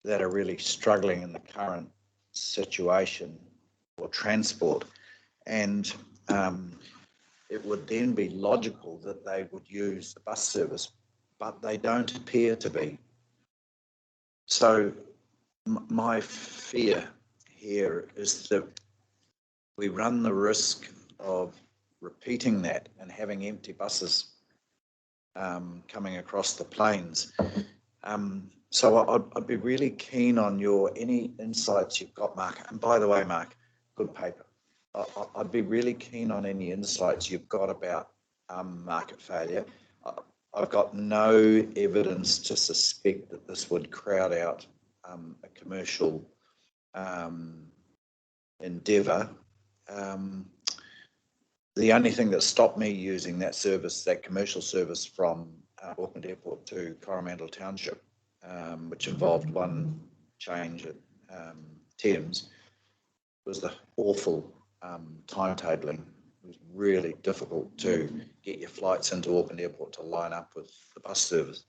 that are really struggling in the current situation for transport. And it would then be logical that they would use the bus service, but they don't appear to be. So my fear here is that we run the risk of repeating that and having empty buses coming across the plains. So I'd be really keen on any insights you've got, Mark. And by the way, Mark, good paper. I'd be really keen on any insights you've got about market failure. I've got no evidence to suspect that this would crowd out a commercial endeavour. The only thing that stopped me using that service, that commercial service from Auckland Airport to Coromandel Township, which involved one change at Thames, was the awful timetabling. It was really difficult to get your flights into Auckland Airport to line up with the bus service.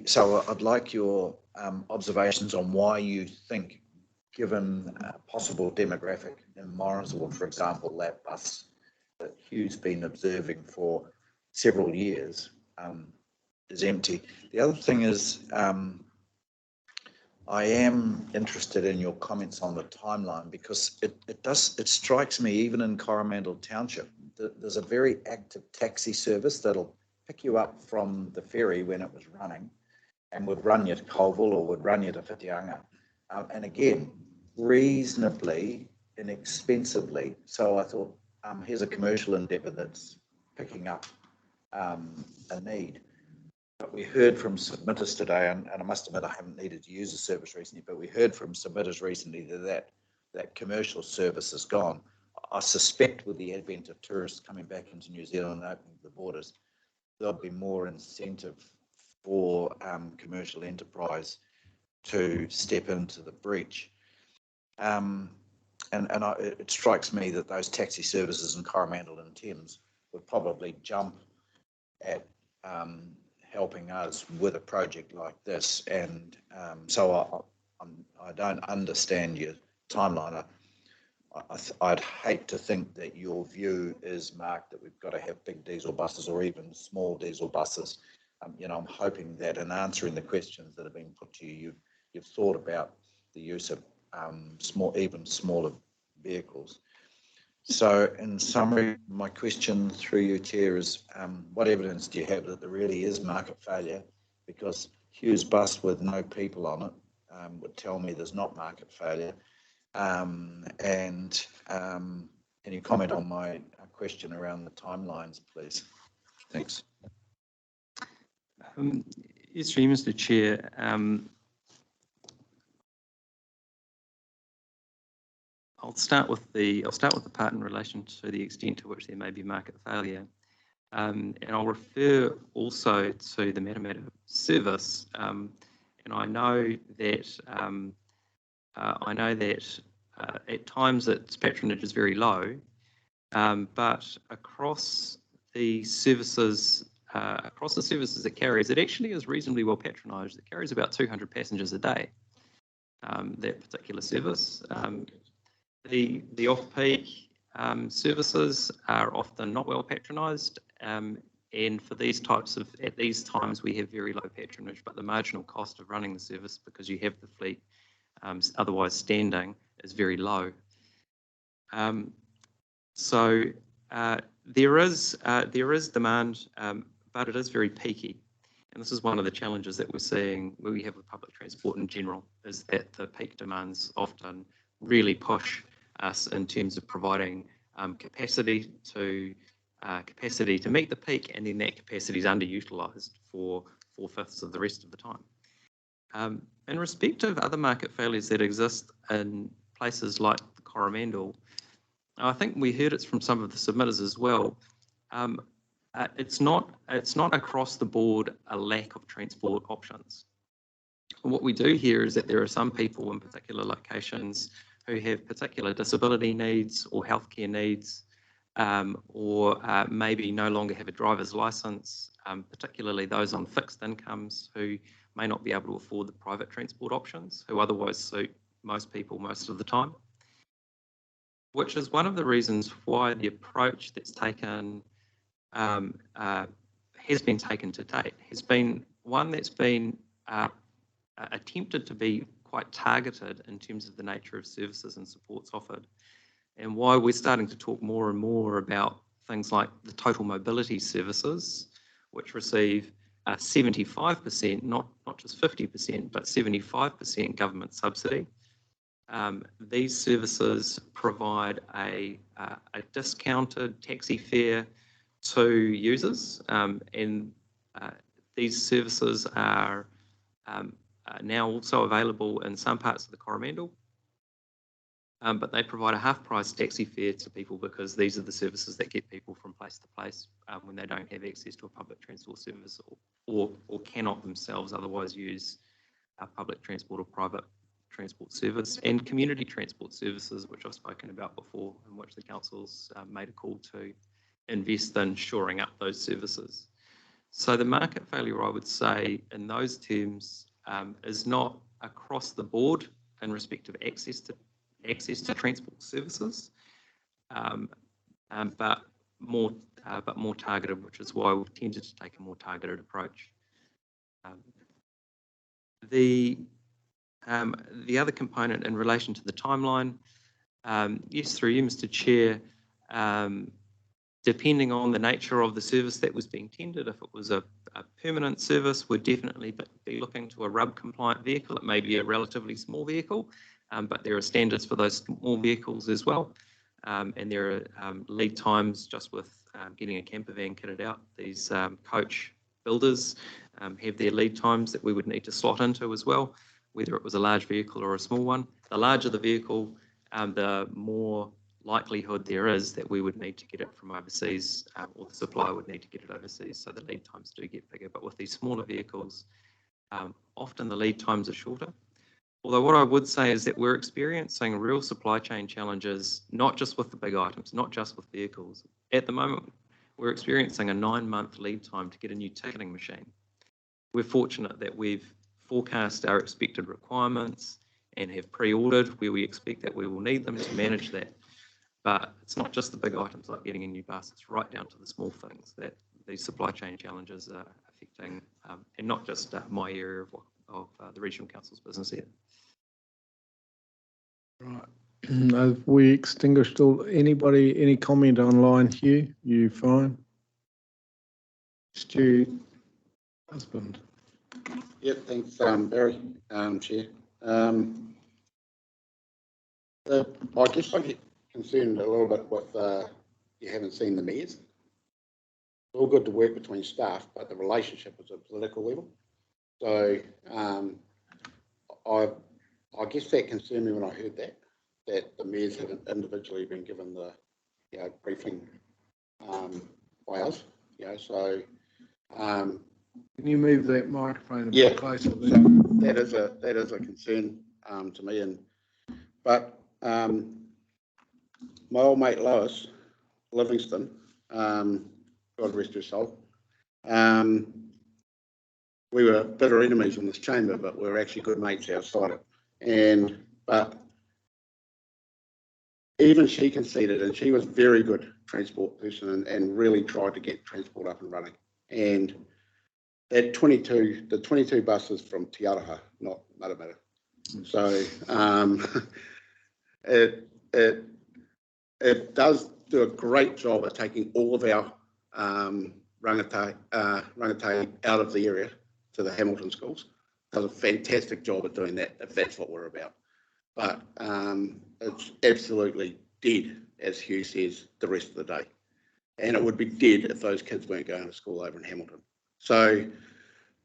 So I'd like your observations on why you think, given a possible demographic in Morrinsville, for example, that bus that Hugh's been observing for several years is empty. The other thing is, I am interested in your comments on the timeline, because it strikes me, even in Coromandel Township, that there's a very active taxi service that'll pick you up from the ferry when it was running and would run you to Colville or would run you to Whitianga. And again, reasonably inexpensively. So I thought, here's a commercial endeavour that's picking up a need. But we heard from submitters today, and I must admit I haven't needed to use the service recently, but we heard from submitters recently that commercial service is gone. I suspect with the advent of tourists coming back into New Zealand and opening the borders, there'll be more incentive for commercial enterprise to step into the breach. It strikes me that those taxi services in Coromandel and Thames would probably jump at helping us with a project like this. And so I don't understand your timeline. I'd hate to think that your view is, Mark, that we've got to have big diesel buses or even small diesel buses. I'm hoping that in answering the questions that have been put to you, you've thought about the use of even smaller vehicles. So in summary, my question through you, Chair, is what evidence do you have that there really is market failure? Because Hughes bus with no people on it would tell me there's not market failure. Can you comment on my question around the timelines, please? Thanks. Yes, through you, Mr. Chair. I'll start with the part in relation to the extent to which there may be market failure, and I'll refer also to the Matamata service. And I know that at times its patronage is very low, but across the services it carries, it actually is reasonably well patronised. It carries about 200 passengers a day. That particular service. The off-peak services are often not well patronised, and at these times we have very low patronage, but the marginal cost of running the service, because you have the fleet otherwise standing, is very low. So there is demand, but it is very peaky. And this is one of the challenges that we're seeing where we have with public transport in general, is that the peak demands often really push us in terms of providing capacity to meet the peak, and then that capacity is underutilised for 4/5 of the rest of the time. In respect of other market failures that exist in places like the Coromandel, I think we heard it from some of the submitters as well. It's not across the board a lack of transport options. What we do hear is that there are some people in particular locations who have particular disability needs or healthcare needs, or maybe no longer have a driver's licence, particularly those on fixed incomes who may not be able to afford the private transport options, who otherwise suit most people most of the time. Which is one of the reasons why the approach that's taken has been taken to date, has been one that's been attempted to be quite targeted in terms of the nature of services and supports offered, and why we're starting to talk more and more about things like the total mobility services, which receive 75%, not just 50%, but 75% government subsidy. These services provide a discounted taxi fare to users, and these services are now also available in some parts of the Coromandel, but they provide a half-price taxi fare to people because these are the services that get people from place to place when they don't have access to a public transport service or cannot themselves otherwise use public transport or private transport service, and community transport services, which I've spoken about before, in which the council's made a call to invest in shoring up those services. So the market failure, I would say, in those terms, is not across the board in respect of access to transport services, but more targeted, which is why we've tended to take a more targeted approach. The other component in relation to the timeline, yes, through you, Mr. Chair, depending on the nature of the service that was being tendered, if it was a permanent service, we'd definitely be looking to a RUB compliant vehicle. It may be a relatively small vehicle, but there are standards for those small vehicles as well. And there are lead times just with getting a camper van kitted out. These coach builders have their lead times that we would need to slot into as well, whether it was a large vehicle or a small one. The larger the vehicle, the more likelihood there is that we would need to get it from overseas, or the supplier would need to get it overseas, so the lead times do get bigger. But with these smaller vehicles, often the lead times are shorter. Although what I would say is that we're experiencing real supply chain challenges, not just with the big items, not just with vehicles. At the moment, we're experiencing a 9-month lead time to get a new ticketing machine. We're fortunate that we've forecast our expected requirements and have pre-ordered where we expect that we will need them to manage that. But it's not just the big items like getting a new bus, it's right down to the small things that these supply chain challenges are affecting, and not just my area of the Regional Council's business here. Right. Have we extinguished anybody, any comment online, Hugh? You fine? Stu, husband. Yeah, thanks, Barry, Chair. I guess I get concerned a little bit with you haven't seen the mayors. It's all good to work between staff, but the relationship is at a political level. So I guess that concerned me when I heard that the mayors haven't individually been given the briefing by us. So can you move that microphone a bit closer? So that is a concern to me. But my old mate Lois Livingston, God rest her soul, we were bitter enemies in this chamber, but we were actually good mates outside it. But even she conceded, and she was a very good transport person and really tried to get transport up and running. And that the 22 buses from Te Araha, not Matamata. So it does do a great job at taking all of our rangatahi out of the area to the Hamilton schools. Does a fantastic job at doing that, if that's what we're about. But it's absolutely dead, as Hugh says, the rest of the day. And it would be dead if those kids weren't going to school over in Hamilton. So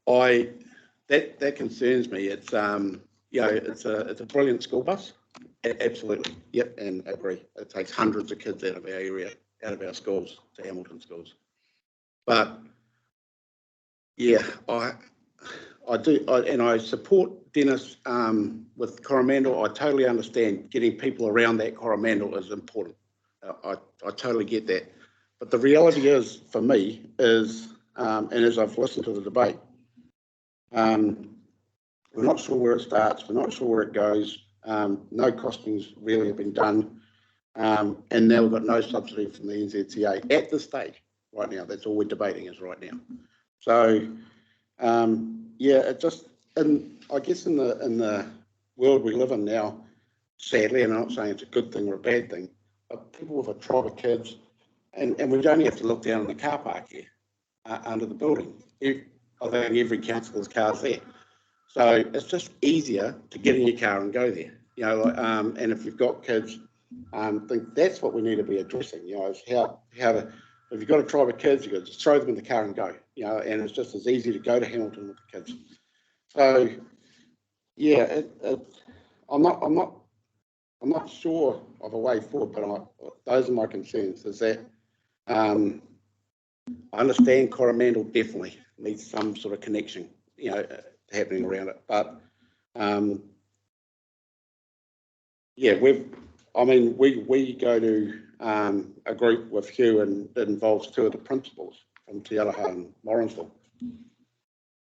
that concerns me. It's it's a brilliant school bus. Absolutely. Yep, and agree. It takes hundreds of kids out of our area, out of our schools to Hamilton schools. But yeah, I do, and I support Dennis with Coromandel. I totally understand getting people around that Coromandel is important. I totally get that. But the reality is, for me, is, and as I've listened to the debate, we're not sure where it starts. We're not sure where it goes. No costings really have been done. And now we've got no subsidy from the NZTA at this stage right now. That's all we're debating is right now. So, yeah, it just, and I guess in the world we live in now, sadly, and I'm not saying it's a good thing or a bad thing, but people with a tribe of kids, and we only have to look down in the car park here under the building. I think every councillor's car's there. So it's just easier to get in your car and go there, and if you've got kids, I think that's what we need to be addressing, is how to, if you've got a tribe of kids, you got to just throw them in the car and go, and it's just as easy to go to Hamilton with the kids. So, yeah, I'm not sure of a way forward, but those are my concerns, is that I understand Coromandel definitely needs some sort of connection, happening around it. But yeah, we go to a group with Hugh, and it involves two of the principals from Te Araha and Morrinsville,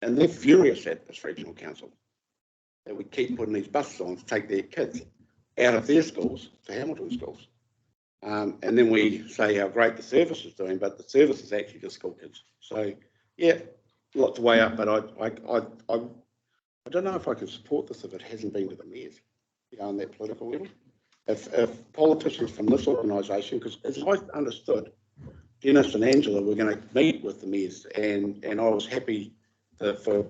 and they're furious at this regional council that we keep putting these buses on to take their kids out of their schools to Hamilton schools. And then we say how great the service is doing, but the service is actually just school kids. So yeah, lots of way up, but I don't know if I can support this if it hasn't been to the mayors, on that political level. If politicians from this organisation, because as I understood, Dennis and Angela were going to meet with the mayors, and I was happy for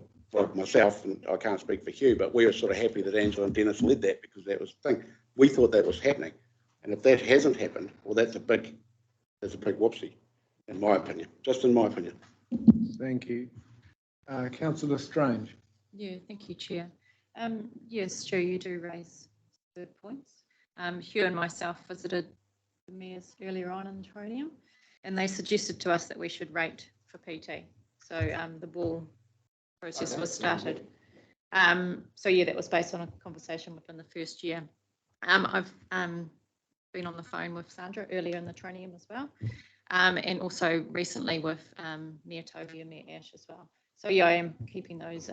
myself, and I can't speak for Hugh, but we were sort of happy that Angela and Dennis led that, because that was the thing. We thought that was happening. And if that hasn't happened, well, that's a big whoopsie, in my opinion, just in my opinion. Thank you. Councillor Strange. Yeah, thank you, Chair. Yes, Stu, you do raise good points. Hugh and myself visited the mayors earlier on in Tronium, and they suggested to us that we should rate for PT. So the ball process was started. So yeah, that was based on a conversation within the first year. I've been on the phone with Sandra earlier in the training as well, and also recently with Mayor Toby and Mayor Ash as well. So yeah, I am keeping those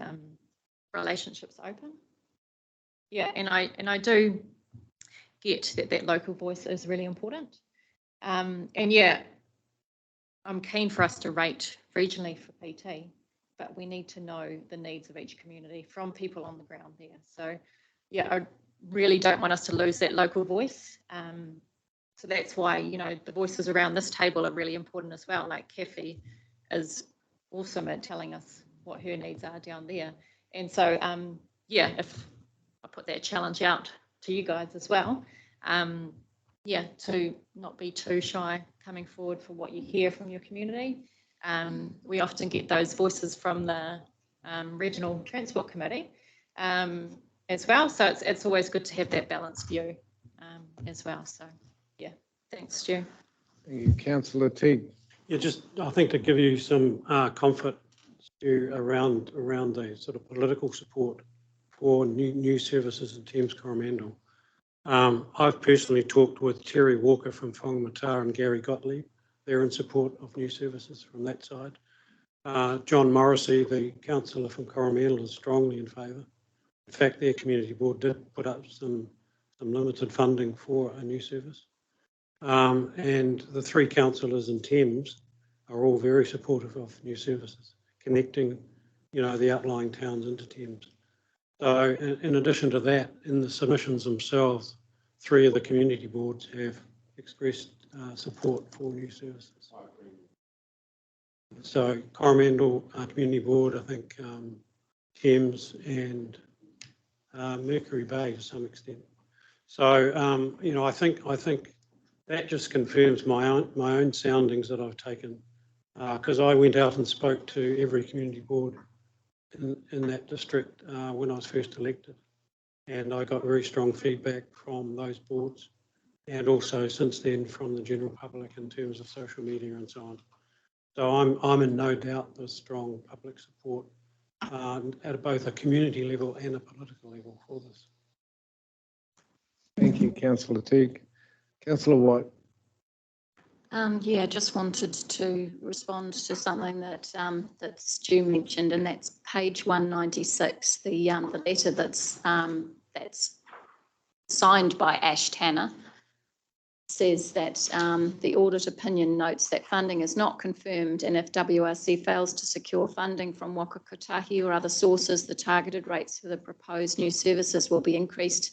relationships open. Yeah, and I do get that local voice is really important. And yeah, I'm keen for us to rate regionally for PT, but we need to know the needs of each community from people on the ground there. So yeah, I really don't want us to lose that local voice. So that's why, you know, the voices around this table are really important as well. Like Kefi is awesome at telling us what her needs are down there. And so, yeah, if I put that challenge out to you guys as well, yeah, to not be too shy coming forward for what you hear from your community. We often get those voices from the Regional Transport Committee as well. So it's always good to have that balanced view as well. So yeah, thanks, Stu. Thank you, Councillor Teague. Yeah, just I think to give you some comfort, Stu, around the sort of political support for new services in Thames Coromandel. I've personally talked with Terry Walker from Whangamata and Gary Gottlieb. They're in support of new services from that side. John Morrissey, the councillor from Coromandel, is strongly in favour. In fact, their community board did put up some limited funding for a new service. And the three councillors in Thames are all very supportive of new services, connecting, you know, the outlying towns into Thames. So in addition to that, in the submissions themselves, three of the community boards have expressed support for new services. So Coromandel Community Board, I think Thames and Mercury Bay to some extent. So you know, I think that just confirms my own soundings that I've taken, because I went out and spoke to every community board in that district when I was first elected, and I got very strong feedback from those boards, and also since then from the general public in terms of social media and so on. So I'm in no doubt there's strong public support at both a community level and a political level for this. Thank you, Councillor Teague. Councillor White. Yeah, just wanted to respond to something that that Stu mentioned, and that's page 196. The letter that's signed by Ash Tanner says that the audit opinion notes that funding is not confirmed, and if WRC fails to secure funding from Waka Kotahi or other sources, the targeted rates for the proposed new services will be increased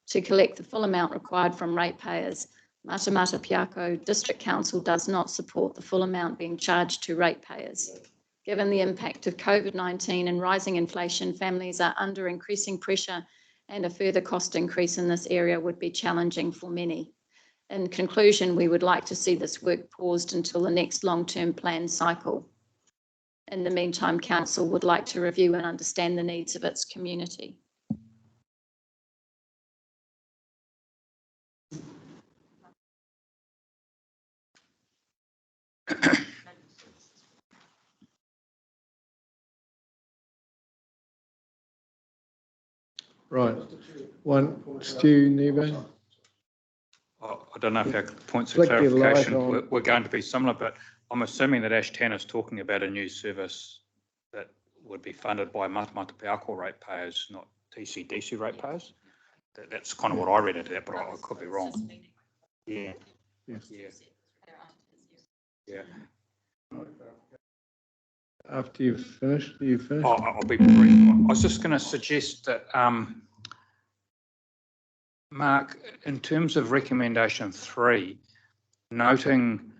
to collect the full amount required from ratepayers. Matamata Piako District Council does not support the full amount being charged to ratepayers. Given the impact of COVID-19 and rising inflation, families are under increasing pressure, and a further cost increase in this area would be challenging for many. In conclusion, we would like to see this work paused until the next long-term plan cycle. In the meantime, Council would like to review and understand the needs of its community. Right. One, Stu Nebo. I don't know if our points of Flick your light clarification on. were going to be similar, but I'm assuming that Ash Tanner is talking about a new service that would be funded by Matamata Piako ratepayers, not TCDC ratepayers. That's kind of what I read into that, but I could be wrong. Yeah. Yes. Yeah. Yeah. After you've finished, I'll be brief. I was just going to suggest that, Mark, in terms of recommendation 3, noting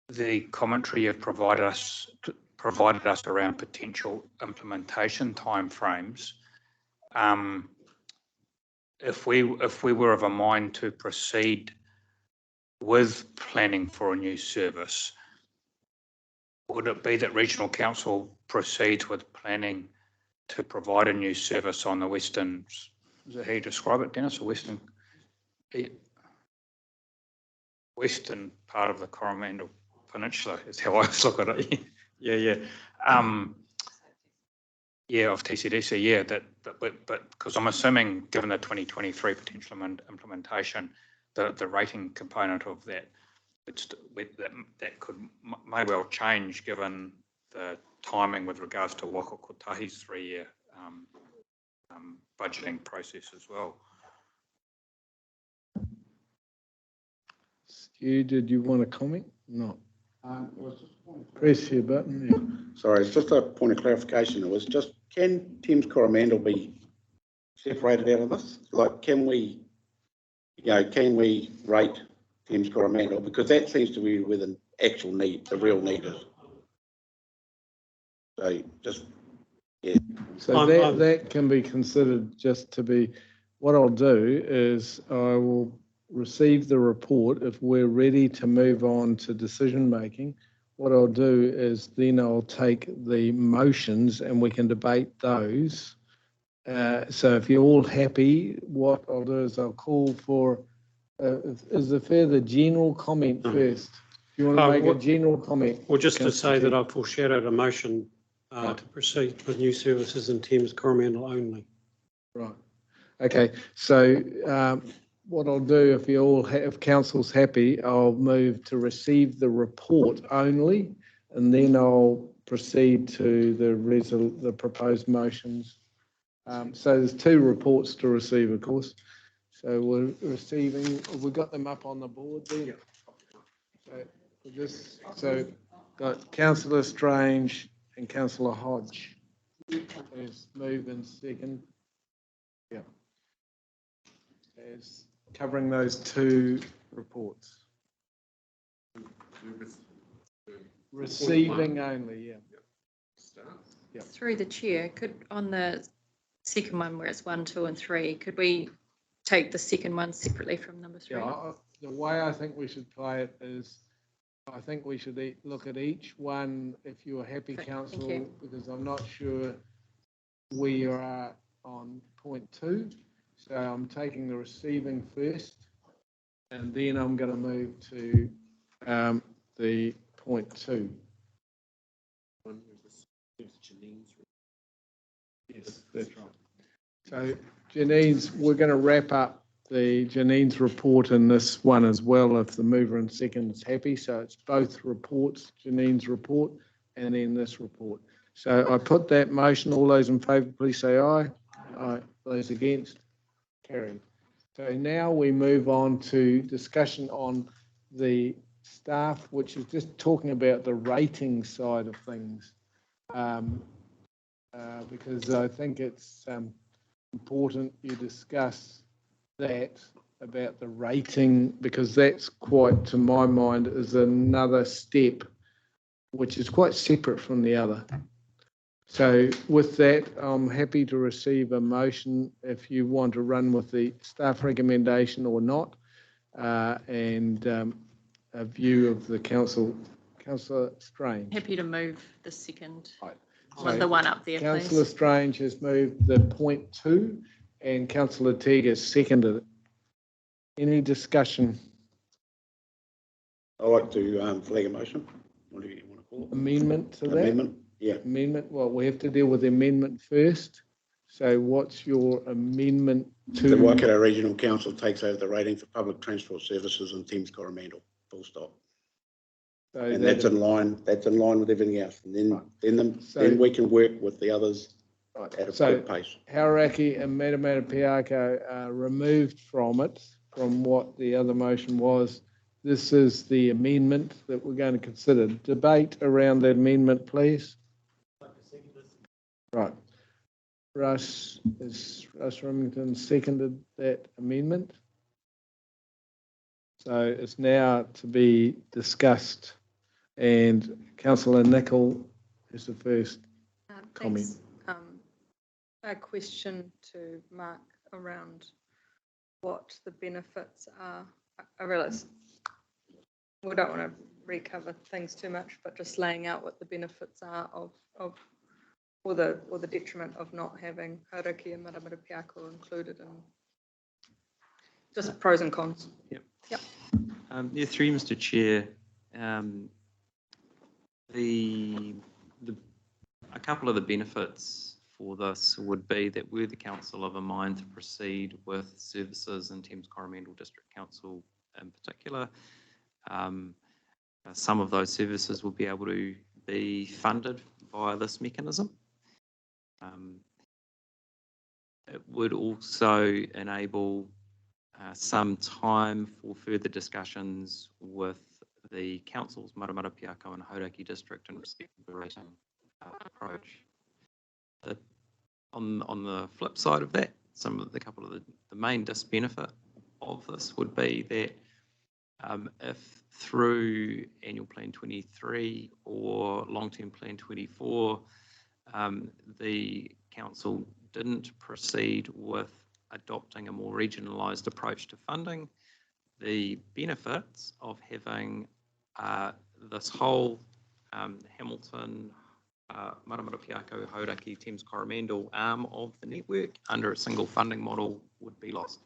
the commentary you've provided us around potential implementation timeframes, if we were of a mind to proceed with planning for a new service, would it be that Regional Council proceeds with planning to provide a new service on the western, is that how you describe it, Dennis, or western part of the Coromandel Peninsula is how I look at it. Yeah. Yeah, of TCDC, yeah, but because I'm assuming, given the 2023 potential implementation, the rating component of that, that may well change given the timing with regards to Waka Kotahi's 3-year budgeting process as well. Stu, did you want to comment? No. Press your button. Yeah. Sorry, it's just a point of clarification. It was just, can Thames Coromandel be separated out of this? Like, can we rate Thames Coromandel? Because that seems to be where the actual need, the real need is. So just, yeah. So that can be considered just to be, what I'll do is I will receive the report. If we're ready to move on to decision making, what I'll do is then I'll take the motions and we can debate those. So if you're all happy, what I'll do is I'll call for, is it fair, the general comment first? If you want to make a general comment. Well, just to say that I've foreshadowed a motion to proceed with new services in Thames Coromandel only. Right. Okay. So what I'll do, if council's happy, I'll move to receive the report only, and then I'll proceed to the proposed motions. So there's 2 reports to receive, of course. So we're receiving, have we got them up on the board there? Yeah. So got Councillor Strange and Councillor Hodge. As move and second. Yeah. As covering those 2 reports. Receiving only, yeah. Yeah. Through the chair, could, on the second one where it's 1, 2 and 3, could we take the second one separately from number 3? Yeah, the way I think we should play it is, I think we should look at each one, if you're happy, council, because I'm not sure where you are on point 2. So I'm taking the receiving first, and then I'm going to move to the point 2. Yes, that's right. So Janine's, we're going to wrap up Janine's report in this one as well, if the mover and second is happy. So it's both reports, Janine's report and then this report. So I put that motion. All those in favour, please say aye. Aye. Those against? Carried. So now we move on to discussion on the staff, which is just talking about the rating side of things. Because I think it's important you discuss that about the rating, because that's quite, to my mind, is another step which is quite separate from the other. So with that, I'm happy to receive a motion if you want to run with the staff recommendation or not, and a view of the council. Councillor Strange. Happy to move the second. Right. So the one up there, Councillor please. Strange has moved the point 2 and Councillor Teague has seconded it. Any discussion? I'd like to flag a motion. What do you want to call it? Amendment to that? Amendment, yeah. Amendment, well, we have to deal with the amendment first. So what's your amendment to? The Waikato Regional Council takes over the rating for public transport services in Thames Coromandel, full stop. So and that's in line with everything else. And then, right. Then we can work with the others right. At a quick pace. Hauraki and Matamata are removed from it, from what the other motion was. This is the amendment that we're going to consider. Debate around that amendment, please. Right. Russ Remington seconded that amendment. So it's now to be discussed. And Councillor Nicol is the first comment. A question to Mark around what the benefits are. I realise we don't want to recover things too much, but just laying out what the benefits are of or the detriment of not having Hauraki and Matamata Piako included in just pros and cons. Yep. Yep. Yeah, through you, Mr. Chair. A couple of the benefits for this would be that were the council of a mind to proceed with services in Thames Coromandel District Council in particular, some of those services will be able to be funded via this mechanism. It would also enable some time for further discussions with the councils, Maramara, Piako and Hauraki District, in respect of the rating approach. On the flip side of that, a couple of the main disbenefit of this would be that if through Annual Plan 23 or Long-Term Plan 24, the council didn't proceed with adopting a more regionalised approach to funding, the benefits of having this whole Hamilton, Maramara, Piako, Hauraki, Thames Coromandel arm of the network under a single funding model would be lost.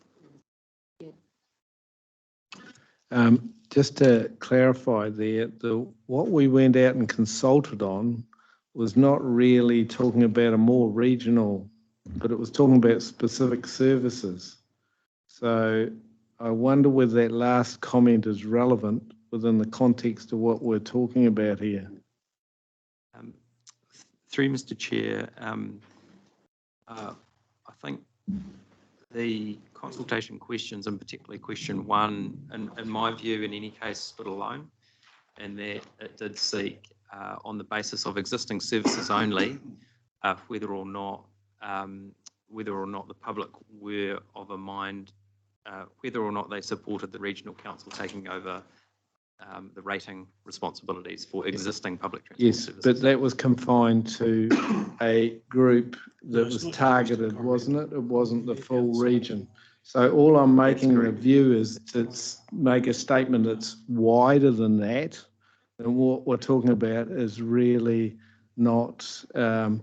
Just to clarify there, what we went out and consulted on was not really talking about a more regional, but it was talking about specific services. So I wonder whether that last comment is relevant within the context of what we're talking about here. Through Mr. Chair, I think the consultation questions, and particularly question 1, in my view, in any case, stood alone, and that it did seek, on the basis of existing services only, whether or not the public were of a mind, whether or not they supported the regional council taking over the rating responsibilities for existing public transport services. But that was confined to a group that was targeted, wasn't it? It wasn't the full region. So all I'm making the view is to make a statement that's wider than that. And what we're talking about is really not to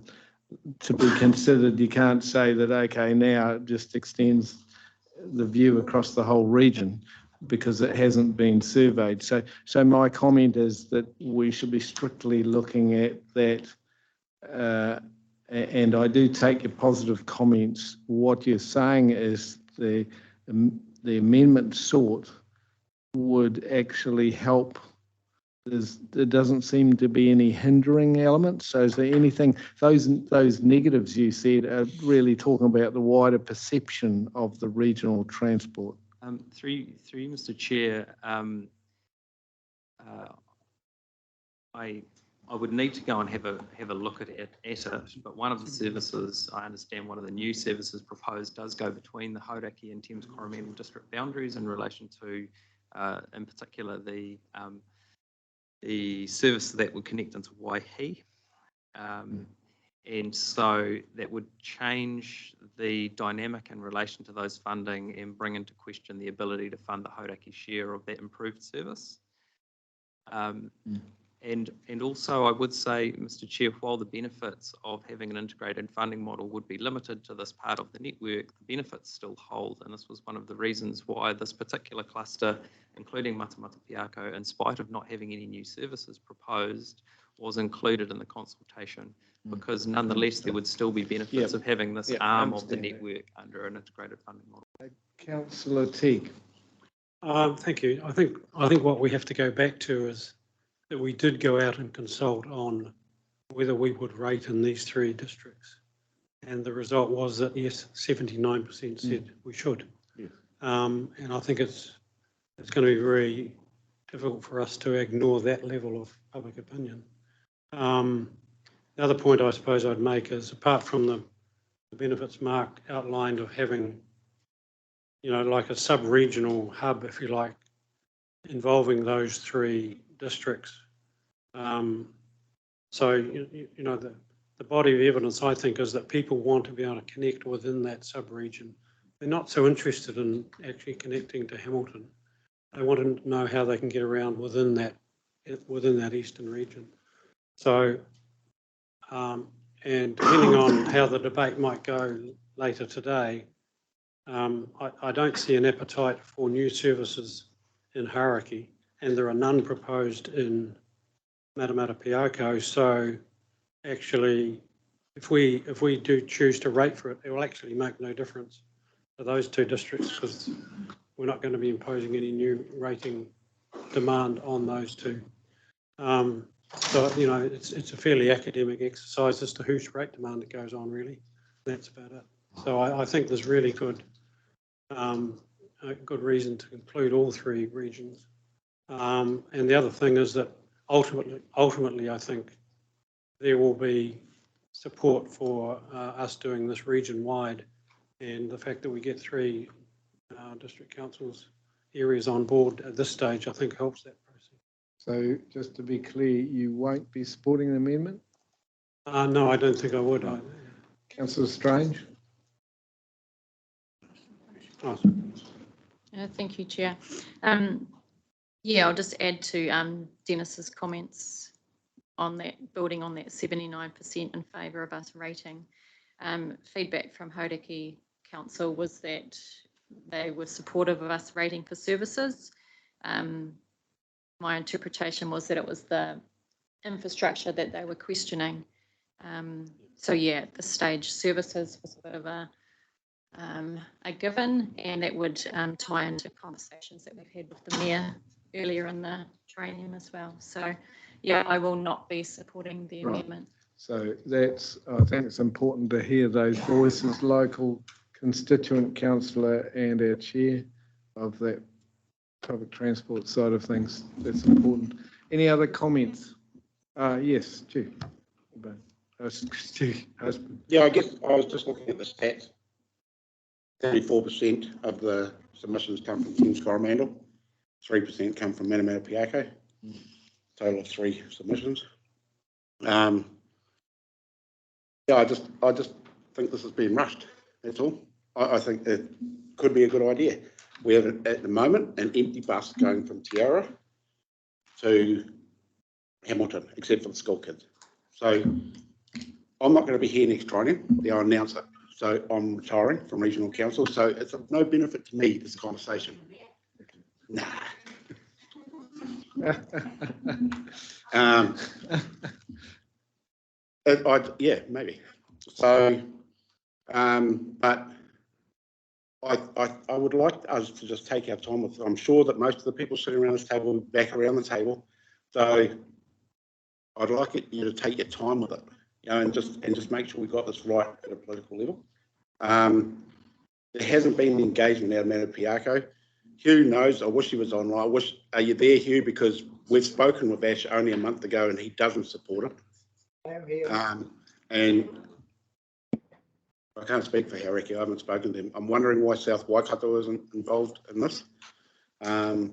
be considered. You can't say that, okay, now it just extends the view across the whole region, because it hasn't been surveyed. So my comment is that we should be strictly looking at that, and I do take your positive comments. What you're saying is the amendment sought would actually help. There doesn't seem to be any hindering elements. So is there anything, those negatives you said are really talking about the wider perception of the regional transport? Through Mr. Chair, I would need to go and have a look at it, but one of the services, I understand one of the new services proposed does go between the Hauraki and Thames Coromandel district boundaries in relation to, in particular, the service that would connect into Waihi. And so that would change the dynamic in relation to those funding and bring into question the ability to fund the Hauraki share of that improved service. And also I would say, Mr. Chair, while the benefits of having an integrated funding model would be limited to this part of the network, the benefits still hold. And this was one of the reasons why this particular cluster, including Matamata Piako, in spite of not having any new services proposed, was included in the consultation, because nonetheless there would still be benefits of having this arm of the network under an integrated funding model. Councillor Teague. Thank you. I think what we have to go back to is that we did go out and consult on whether we would rate in these 3 districts, and the result was that yes, 79% said we should. And I think it's going to be very difficult for us to ignore that level of public opinion. The other point I suppose I'd make is, apart from the benefits Mark outlined of having, like a sub-regional hub, if you like, involving those 3 districts. So, the body of evidence, I think, is that people want to be able to connect within that sub-region. They're not so interested in actually connecting to Hamilton. They want to know how they can get around within that eastern region. So, and depending on how the debate might go later today, I don't see an appetite for new services in Hauraki, and there are none proposed in Matamata Piako. So actually, if we do choose to rate for it, it will actually make no difference to those two districts because we're not going to be imposing any new rating demand on those two. So, you know, it's a fairly academic exercise as to whose rate demand that goes on, really. That's about it. So I think there's really good reason to include all three regions. And the other thing is that ultimately, I think there will be support for us doing this region-wide, and the fact that we get three district councils areas on board at this stage, I think helps that process. So just to be clear, you won't be supporting the amendment? No, I don't think I would. Councillor Strange? Oh. Thank you, Chair. Yeah, I'll just add to Dennis's comments on that, building on that 79% in favour of us rating. Feedback from Hauraki Council was that they were supportive of us rating for services. My interpretation was that it was the infrastructure that they were questioning. So yeah, at this stage, services was a bit of a given, and that would tie into conversations that we've had with the Mayor earlier in the training as well. So yeah, I will not be supporting the amendment. So I think it's important to hear those voices, local constituent councillor and our chair of that public transport side of things. That's important. Any other comments? Yes, Stu. Yeah, I guess I was just looking at the stats. 34% of the submissions come from Thames Coromandel, 3% come from Manamata Piako, total of 3 submissions. Yeah, I just think this has been rushed. That's all. I think it could be a good idea. We have at the moment an empty bus going from Tiara to Hamilton, except for the school kids. So I'm not going to be here next training. I'll announce it. So I'm retiring from regional council. So it's of no benefit to me, this conversation. Nah. Yeah, maybe. So, but I would like us to just take our time with it. I'm sure that most of the people sitting around this table will be back around the table. So I'd like you to take your time with it, you know, and just make sure we got this right at a political level. There hasn't been the engagement out of Manamata Piako. Hugh knows. I wish he was online. Are you there, Hugh? Because we've spoken with Ash only a month ago, and he doesn't support it. I am here. And I can't speak for Hauraki. I haven't spoken to him. I'm wondering why South Waikato isn't involved in this. That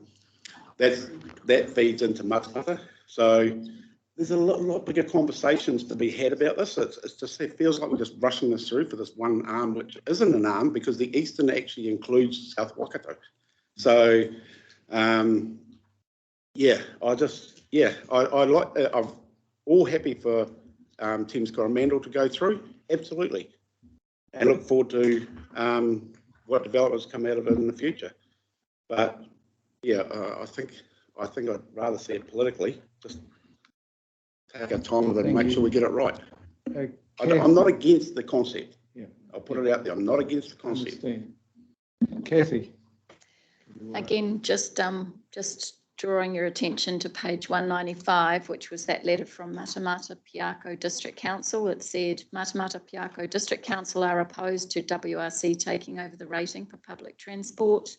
feeds into Matamata. So there's a lot bigger conversations to be had about this. It feels like we're just rushing this through for this one arm, which isn't an arm because the Eastern actually includes South Waikato. So, yeah, I'm all happy for Thames Coromandel to go through, absolutely, and look forward to what developments come out of it in the future. But yeah, I think I'd rather see it politically. Just take our time with it and make sure we get it right. I'm not against the concept. Yeah, I'll put it out there. I'm not against the concept. Kathy. Again, just drawing your attention to page 195, which was that letter from Matamata Piako District Council. It said, Matamata Piako District Council are opposed to WRC taking over the rating for public transport.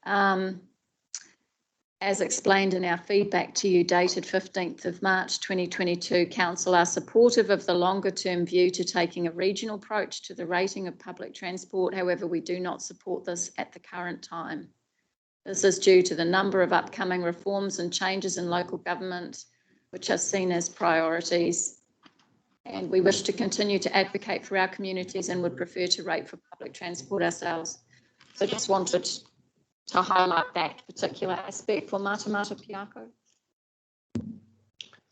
As explained in our feedback to you dated 15th of March 2022, Council are supportive of the longer term view to taking a regional approach to the rating of public transport. However, we do not support this at the current time. This is due to the number of upcoming reforms and changes in local government, which are seen as priorities. And we wish to continue to advocate for our communities and would prefer to rate for public transport ourselves. So just wanted to highlight that particular aspect for Matamata Piako.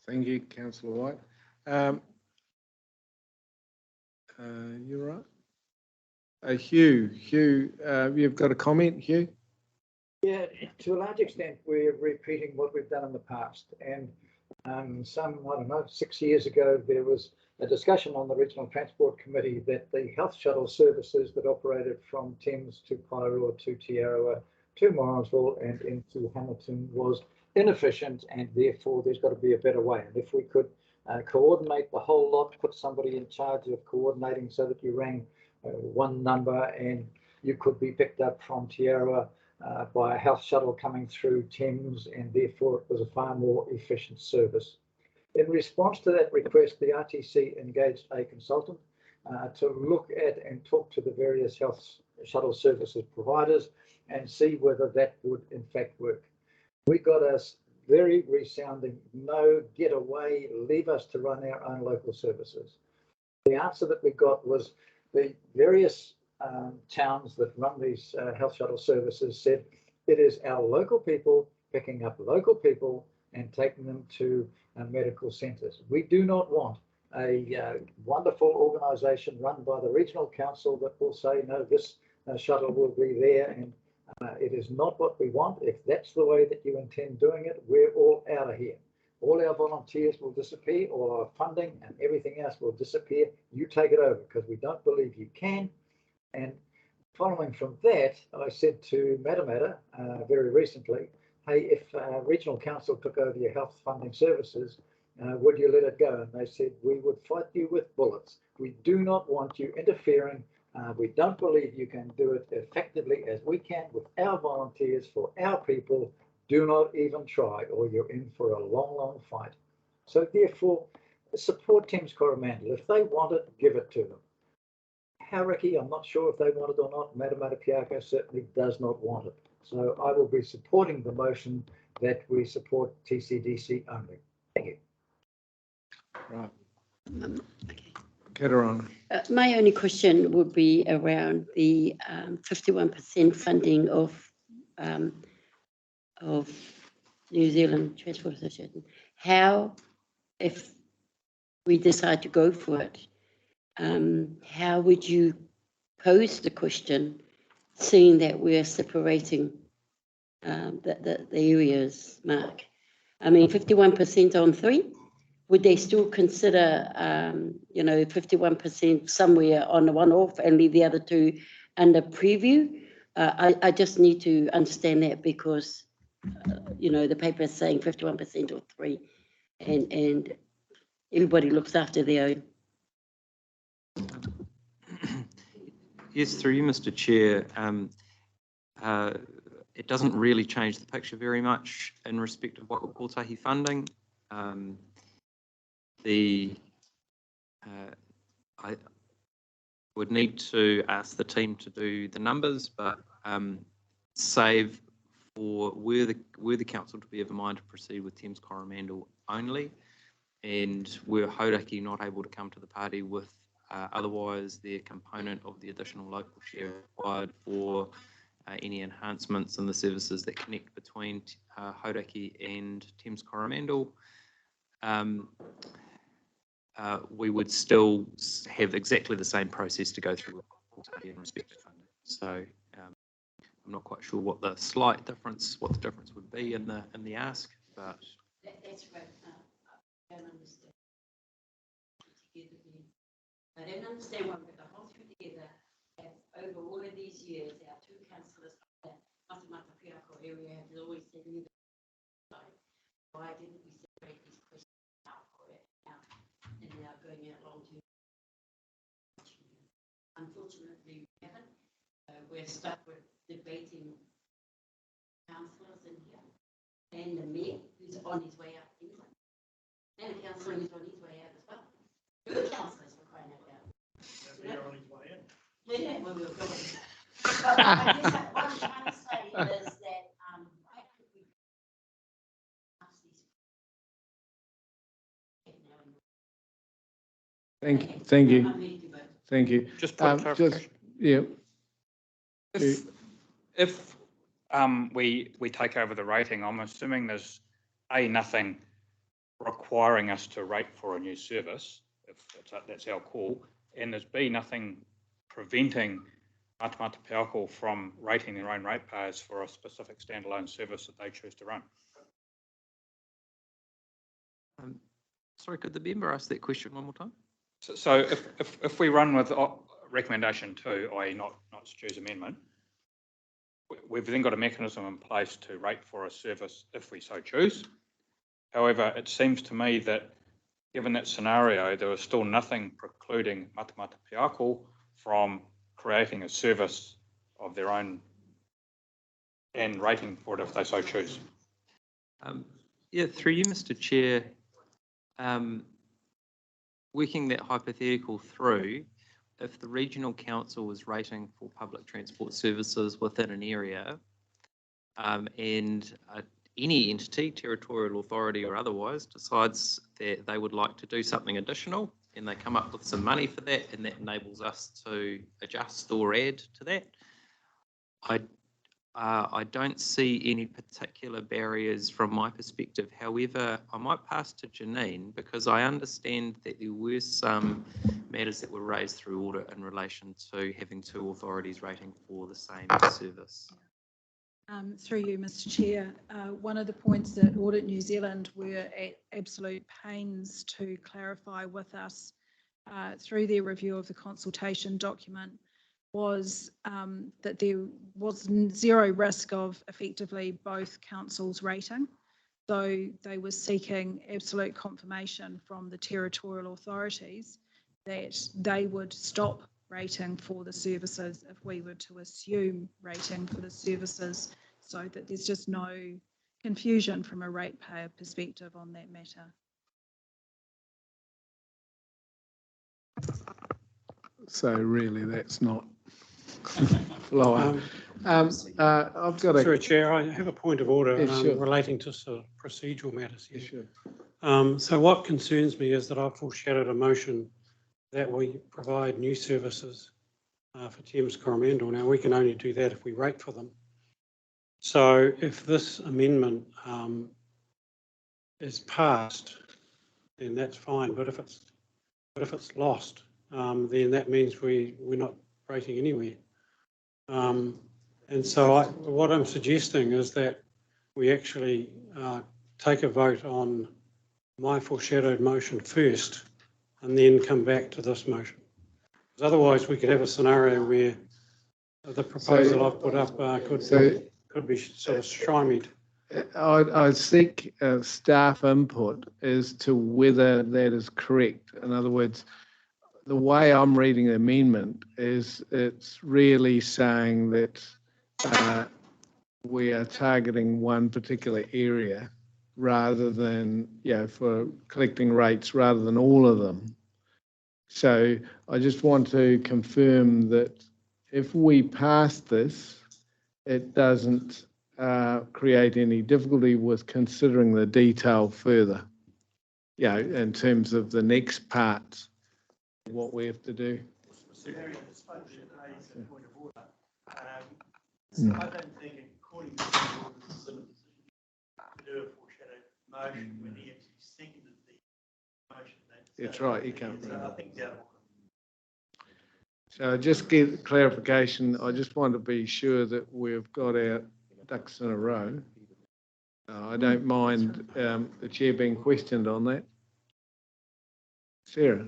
Thank you, Councillor White. You're right. Hugh, you've got a comment, Hugh? Yeah, to a large extent, we're repeating what we've done in the past. And I don't know, 6 years ago, there was a discussion on the Regional Transport Committee that the health shuttle services that operated from Thames to Paeroa to Te Arawa to Morrinsville and into Hamilton was inefficient, and therefore there's got to be a better way. And if we could coordinate the whole lot, put somebody in charge of coordinating so that you rang one number and you could be picked up from Te Arawa by a health shuttle coming through Thames, and therefore it was a far more efficient service. In response to that request, the RTC engaged a consultant to look at and talk to the various health shuttle services providers and see whether that would in fact work. We got a very resounding no, get away, leave us to run our own local services. The answer that we got was the various towns that run these health shuttle services said it is our local people picking up local people and taking them to medical centres. We do not want a wonderful organisation run by the regional council that will say, no, this shuttle will be there, and it is not what we want. If that's the way that you intend doing it, we're all out of here. All our volunteers will disappear, all our funding and everything else will disappear. You take it over, because we don't believe you can. And following from that, I said to Matamata very recently, hey, if Regional Council took over your health funding services, would you let it go? And they said, we would fight you with bullets. We do not want you interfering. We don't believe you can do it effectively as we can with our volunteers for our people. Do not even try, or you're in for a long, long fight. So therefore, support Thames Coromandel. If they want it, give it to them. Hauraki, I'm not sure if they want it or not. Matamata Piako certainly does not want it. So I will be supporting the motion that we support TCDC only. Thank you. Right. Okay. Kieran. My only question would be around the 51% funding of New Zealand Transport Association. How, if we decide to go for it, how would you pose the question, seeing that we're separating the areas, Mark? I mean, 51% on 3, would they still consider, 51% somewhere on the one-off and leave the other 2 under preview? I just need to understand that, because, the paper is saying 51% or 3, and everybody looks after their own. Yes, through you, Mr. Chair. It doesn't really change the picture very much in respect of Waka Kotahi funding. I would need to ask the team to do the numbers, but save for were the council to be of a mind to proceed with Thames Coromandel only, and were Hauraki not able to come to the party with otherwise their component of the additional local share required for any enhancements in the services that connect between Hauraki and Thames Coromandel, we would still have exactly the same process to go through in respect to funding. So I'm not quite sure what the difference would be in the ask, but that's right. I don't understand. I don't understand why we've got the whole thing together. Over all of these years, our 2 councillors in the Matamata Piako area have always said, why didn't we separate these questions out for it now? And now going out long term. Unfortunately, we haven't. We're stuck with debating councillors in here, and the mayor who's on his way out anyway, and a councillor who's on his way out as well. 2 councillors for crying out loud. Yeah, well, we'll go with that. But I guess what I'm trying to say is that I don't think we ask these. Thank you. Thank you. Just put clarification. Yeah. If we take over the rating, I'm assuming there's nothing requiring us to rate for a new service, if that's our call, and there's nothing preventing Matamata Piako from rating their own ratepayers for a specific standalone service that they choose to run. Sorry, could the member ask that question one more time? So if we run with recommendation 2, i.e. not Stu's amendment, we've then got a mechanism in place to rate for a service if we so choose. However, it seems to me that given that scenario, there is still nothing precluding Matamata Piako from creating a service of their own and rating for it if they so choose. Yeah, through you, Mr. Chair, working that hypothetical through, if the regional council was rating for public transport services within an area, and any entity, territorial authority or otherwise, decides that they would like to do something additional and they come up with some money for that, and that enables us to adjust or add to that, I don't see any particular barriers from my perspective. However, I might pass to Janine because I understand that there were some matters that were raised through audit in relation to having two authorities rating for the same service. Through you, Mr. Chair, one of the points that Audit New Zealand were at absolute pains to clarify with us through their review of the consultation document was that there was zero risk of effectively both councils rating. So they were seeking absolute confirmation from the territorial authorities that they would stop rating for the services if we were to assume rating for the services, so that there's just no confusion from a ratepayer perspective on that matter. So really, that's not flowing. I've got a... Through Chair, I have a point of order sure. relating to sort of procedural matters here. Sure. So what concerns me is that I've foreshadowed a motion that we provide new services for Thames Coromandel. Now, we can only do that if we rate for them. So if this amendment is passed, then that's fine. But if it's lost, then that means we're not rating anywhere. And so what I'm suggesting is that we actually take a vote on my foreshadowed motion first and then come back to this motion. Because otherwise we could have a scenario where the proposal I've put up could be sort of stymied. I seek staff input as to whether that is correct. In other words, the way I'm reading the amendment is it's really saying that we are targeting one particular area rather than, for collecting rates rather than all of them. So I just want to confirm that if we pass this, it doesn't create any difficulty with considering the detail further, in terms of the next part, what we have to do. I don't think, according to the rules, to do a foreshadowed motion when he actually seconded the motion. That's right, you can't. I think that. So just get clarification. I just want to be sure that we've got our ducks in a row. I don't mind the chair being questioned on that. Sarah.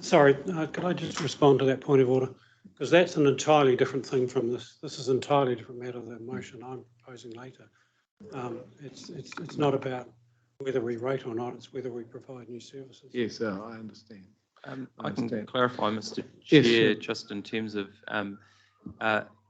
Sorry, could I just respond to that point of order? Because that's an entirely different thing from this. This is an entirely different matter than the motion I'm proposing later. It's not about whether we rate or not, it's whether we provide new services. Yes, I understand. I can clarify, Mr. Chair, sure. just in terms of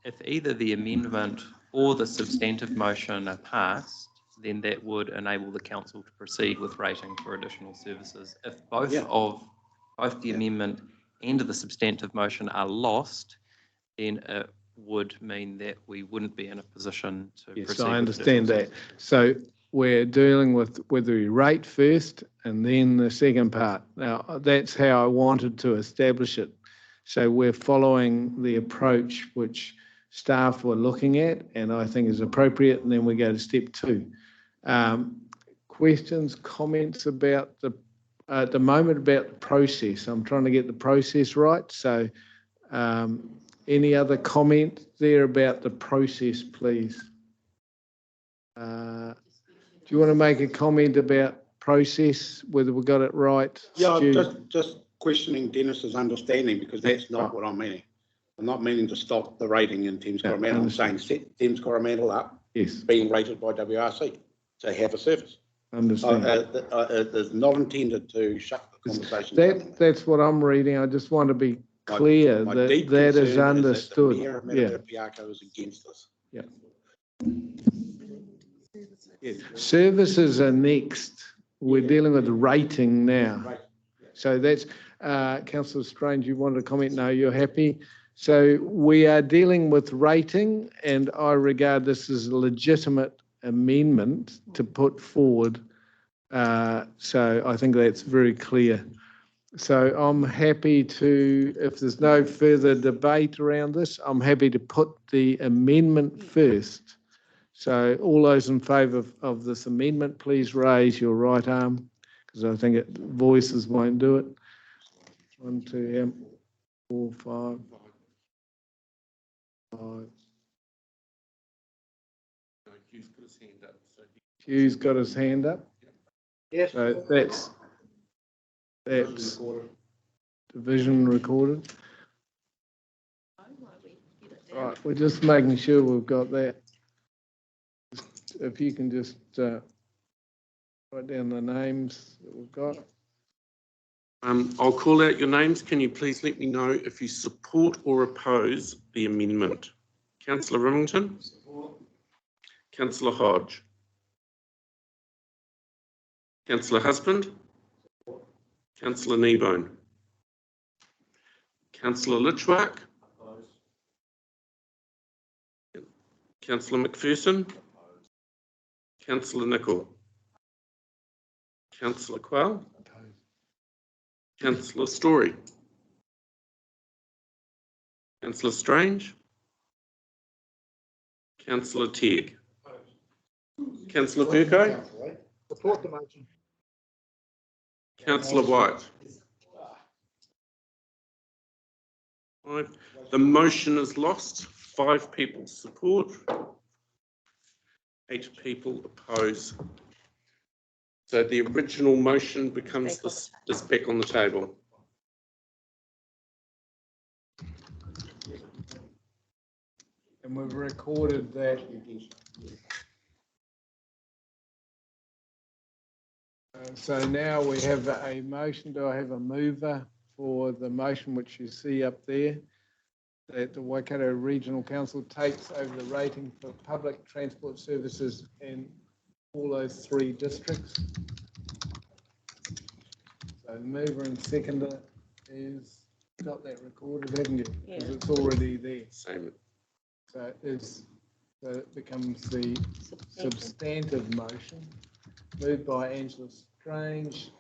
if either the amendment or the substantive motion are passed, then that would enable the council to proceed with rating for additional services. If both the amendment and the substantive motion are lost, then it would mean that we wouldn't be in a position to proceed. Yes, I understand that. So we're dealing with whether we rate first and then the second part. Now, that's how I wanted to establish it. So we're following the approach which staff were looking at and I think is appropriate, and then we go to step 2. Questions, comments about at the moment about the process? I'm trying to get the process right. So any other comment there about the process, please? Do you want to make a comment about process, whether we got it right? Yeah, Stu? just questioning Dennis's understanding because that's not what I'm meaning. I'm not meaning to stop the rating in Thames Coromandel. I'm saying set Thames Coromandel up, Yes, being rated by WRC to have a service. understand. It's not intended to shut the conversation down. That's what I'm reading. I just want to be clear My that deep that is concern understood. that the Mayor of Yeah. Matapiako is against this. Yeah. Services are next. We're dealing with rating now. Right. So that's, Councillor Strange, you wanted to comment? No, you're happy? So we are dealing with rating, and I regard this as a legitimate amendment to put forward. So I think that's very clear. So I'm happy to, if there's no further debate around this, I'm happy to put the amendment first. So all those in favour of this amendment, please raise your right arm, because I think voices won't do it. 1, 2, 4, 5. 5. Hugh's got his hand up. Yes. So that's division recorded. Right, we're just making sure we've got that. If you can just write down the names that we've got. I'll call out your names. Can you please let me know if you support or oppose the amendment? Councillor Remington? Support. Councillor Hodge? Councillor Husband? Support. Councillor Kneebone? Councillor Litchwark? Oppose. Councillor McPherson? Oppose. Councillor Nicol? Councillor Quell? Oppose. Councillor Story? Councillor Strange? Councillor Teague? Councillor Burko? Support the motion. Councillor White? Right. The motion is lost. 5 people support. 8 people oppose. So the original motion becomes this back on the table. And we've recorded that. So now we have a motion. Do I have a mover for the motion which you see up there? That the Waikato Regional Council takes over the rating for public transport services in all those 3 districts. So mover and seconder is, got that recorded, haven't you? Because it's already there. Same. So it becomes the substantive motion, moved by Angela Strange,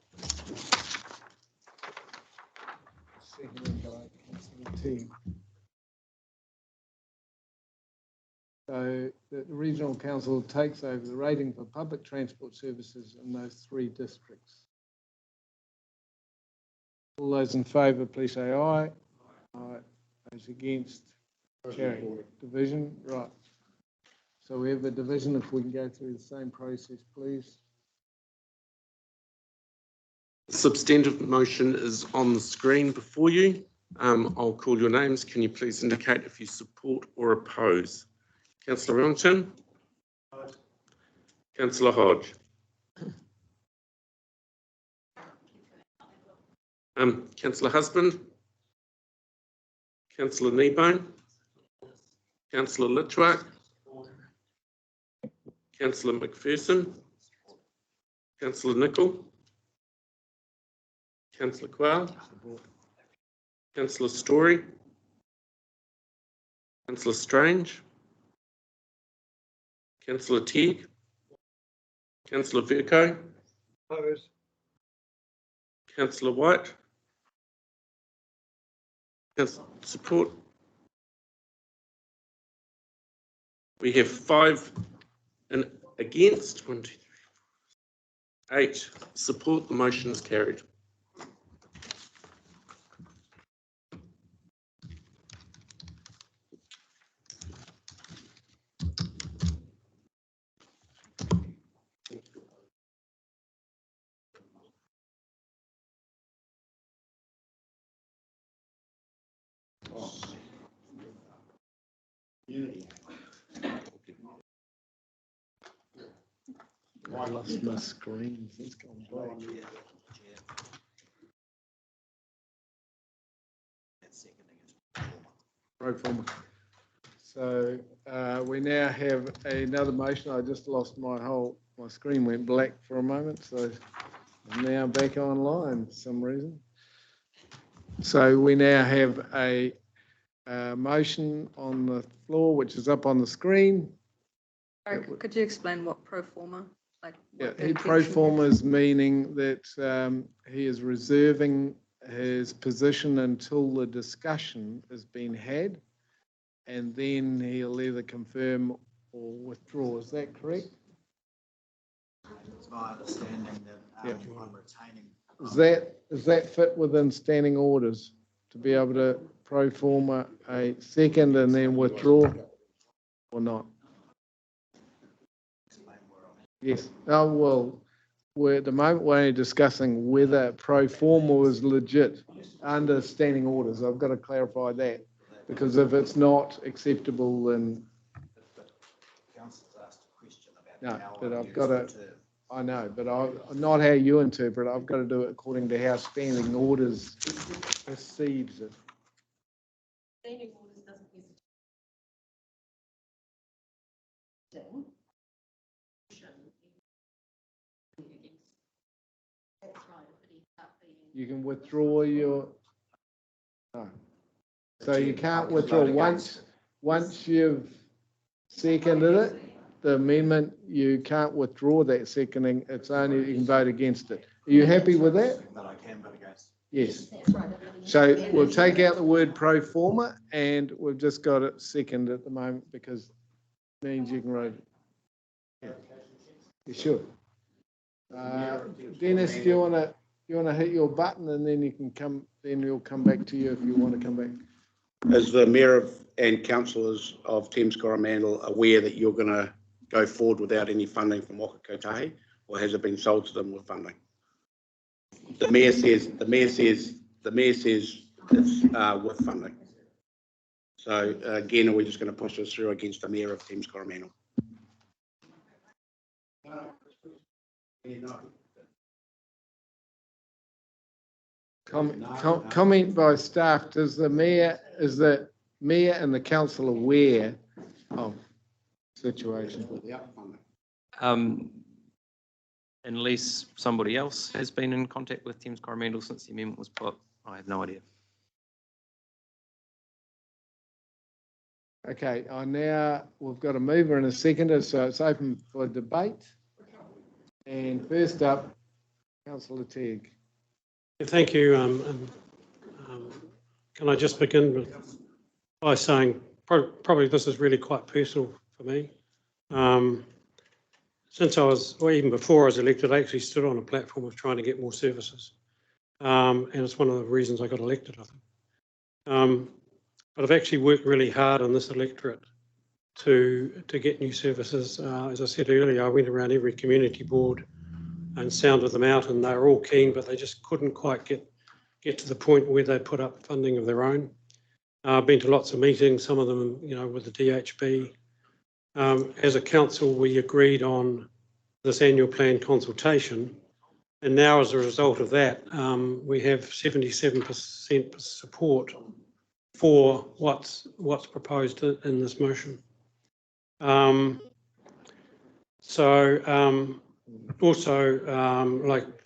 seconded by Councillor Teague. So the Regional Council takes over the rating for public transport services in those 3 districts. All those in favour, please say aye. Aye. Those against? Carry. Division, right. So we have a division. If we can go through the same process, please. The substantive motion is on the screen before you. I'll call your names. Can you please indicate if you support or oppose? Councillor Remington? Councillor Hodge? Councillor Husband? Councillor Kneebone? Councillor Litchwark? Councillor McPherson? Councillor Nicol? Councillor Quell? Councillor Story? Councillor Strange? Councillor Teague? Councillor Vercoe? Oppose. Councillor White? Support? We have 5 and against, 1, 2, 3, 4, 8 support. The motion is carried. I lost my screen. It's gone black. Pro forma. So we now have another motion. I just lost my screen went black for a moment, so I'm now back online for some reason. So we now have a motion on the floor, which is up on the screen. Sorry, could you explain what pro forma? Like what the Pro intention forma is? is meaning that he is reserving his position until the discussion has been had, and then he'll either confirm or withdraw. Is that correct? It's my understanding that I'm retaining. Does that fit within standing orders to be able to pro forma a second and then withdraw or not? Yes. Oh, well, at the moment we're only discussing whether pro forma was legit under standing orders. I've got to clarify that, because if it's not acceptable, then Councill's asked a question about no. how But I I've use got the to. term. I know, but not how you interpret it. I've got to do it according to how standing orders perceives it. Standing orders doesn't necessarily. That's right, but he can't be. You can withdraw your. No. So you can't withdraw once you've seconded it. The amendment, you can't withdraw that seconding. It's only you can vote against it. Are you happy with that? But I can vote against. Yes. So we'll take out the word pro forma, and we've just got it second at the moment because it means you can write it. Yeah. You should. Dennis, do you want to hit your button, and then you can come. Then we'll come back to you if you want to come back. Is the mayor and councillors of Thames Coromandel aware that you're going to go forward without any funding from Waka Kotahi, or has it been sold to them with funding? The mayor says it's with funding. So again, are we just going to push this through against the mayor of Thames Coromandel? Comment by staff. Is the mayor and the council aware of the situation? Unless somebody else has been in contact with Thames Coromandel since the amendment was put, I have no idea. Okay, we've got a mover and a seconder, so it's open for debate. And first up, Councillor Teague. Thank you. Can I just begin by saying probably this is really quite personal for me. Since even before I was elected, I actually stood on a platform of trying to get more services. And it's one of the reasons I got elected, I think. But I've actually worked really hard on this electorate to get new services. As I said earlier, I went around every community board and sounded them out, and they were all keen, but they just couldn't quite get to the point where they put up funding of their own. I've been to lots of meetings, some of them, with the DHB. As a council, we agreed on this annual plan consultation, and now as a result of that, we have 77% support for what's proposed in this motion. Also,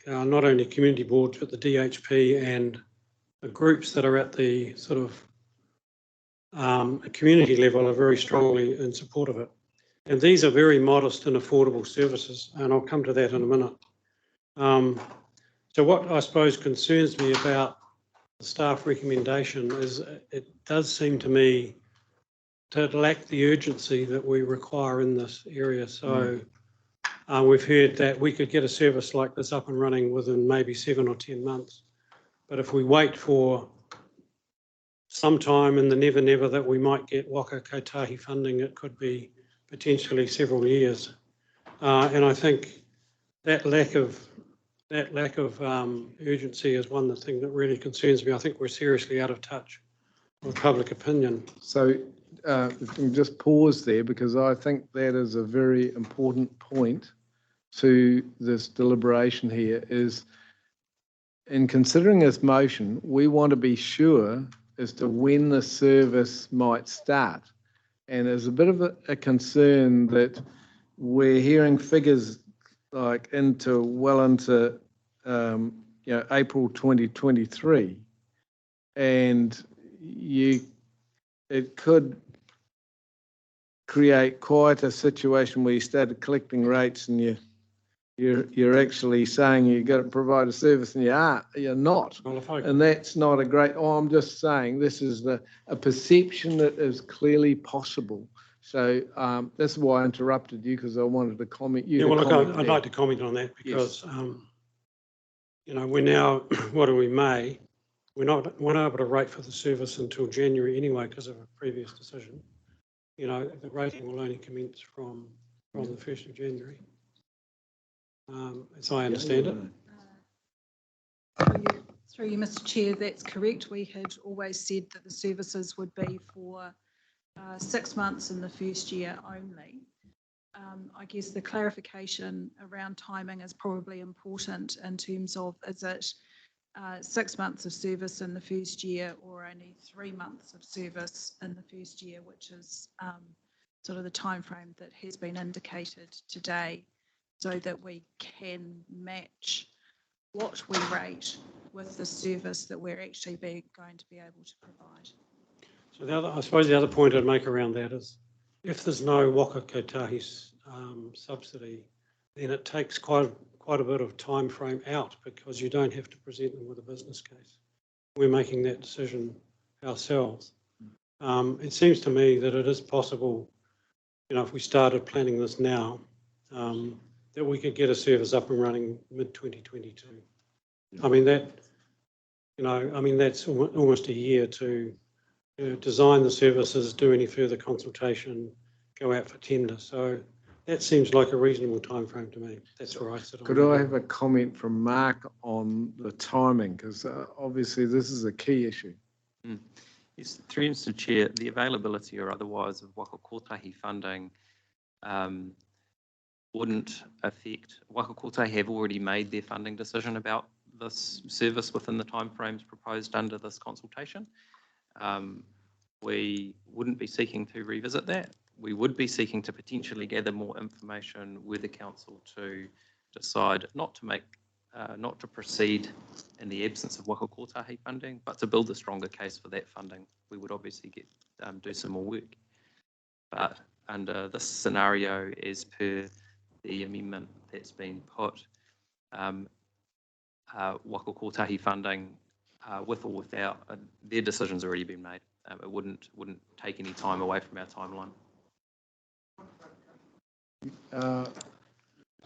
not only community boards, but the DHP and the groups that are at the sort of community level are very strongly in support of it. And these are very modest and affordable services, and I'll come to that in a minute. So what I suppose concerns me about the staff recommendation is it does seem to me to lack the urgency that we require in this area. So we've heard that we could get a service like this up and running within maybe 7 or 10 months. But if we wait for some time in the never that we might get Waka Kotahi funding, it could be potentially several years. And I think that lack of urgency is one thing that really concerns me. I think we're seriously out of touch with public opinion. So just pause there because I think that is a very important point to this deliberation here is in considering this motion, we want to be sure as to when the service might start. And there's a bit of a concern that we're hearing figures like well into April 2023, and it could create quite a situation where you started collecting rates and you're actually saying you've got to provide a service and you're not. Well, And that's not a great, I'm just saying this is a perception that is clearly possible. So that's why I interrupted you because I wanted to comment. Yeah, well, look, I'd like to comment on that because, we're now, what are we, May? We're not able to rate for the service until January anyway because of a previous decision. The rating will only commence from the 1st of January. As I understand it. Through you, Mr. Chair, that's correct. We had always said that the services would be for 6 months in the first year only. I guess the clarification around timing is probably important in terms of is it 6 months of service in the first year or only 3 months of service in the first year, which is sort of the time frame that has been indicated today, so that we can match what we rate with the service that we're actually going to be able to provide. So I suppose the other point I'd make around that is if there's no Waka Kotahi subsidy, then it takes quite a bit of time frame out because you don't have to present them with a business case. We're making that decision ourselves. It seems to me that it is possible, if we started planning this now, that we could get a service up and running mid-2022. That's almost a year to design the services, do any further consultation, go out for tender. So that seems like a reasonable time frame to me. That's where I sit on. Could I have a comment from Mark on the timing? Because obviously this is a key issue. Yes, through you, Mr. Chair, the availability or otherwise of Waka Kotahi funding wouldn't affect. Waka Kotahi have already made their funding decision about this service within the timeframes proposed under this consultation. We wouldn't be seeking to revisit that. We would be seeking to potentially gather more information with the council to decide not to proceed in the absence of Waka Kotahi funding, but to build a stronger case for that funding. We would obviously do some more work. But under this scenario, as per the amendment that's been put, Waka Kotahi funding, with or without, their decision's already been made. It wouldn't take any time away from our timeline.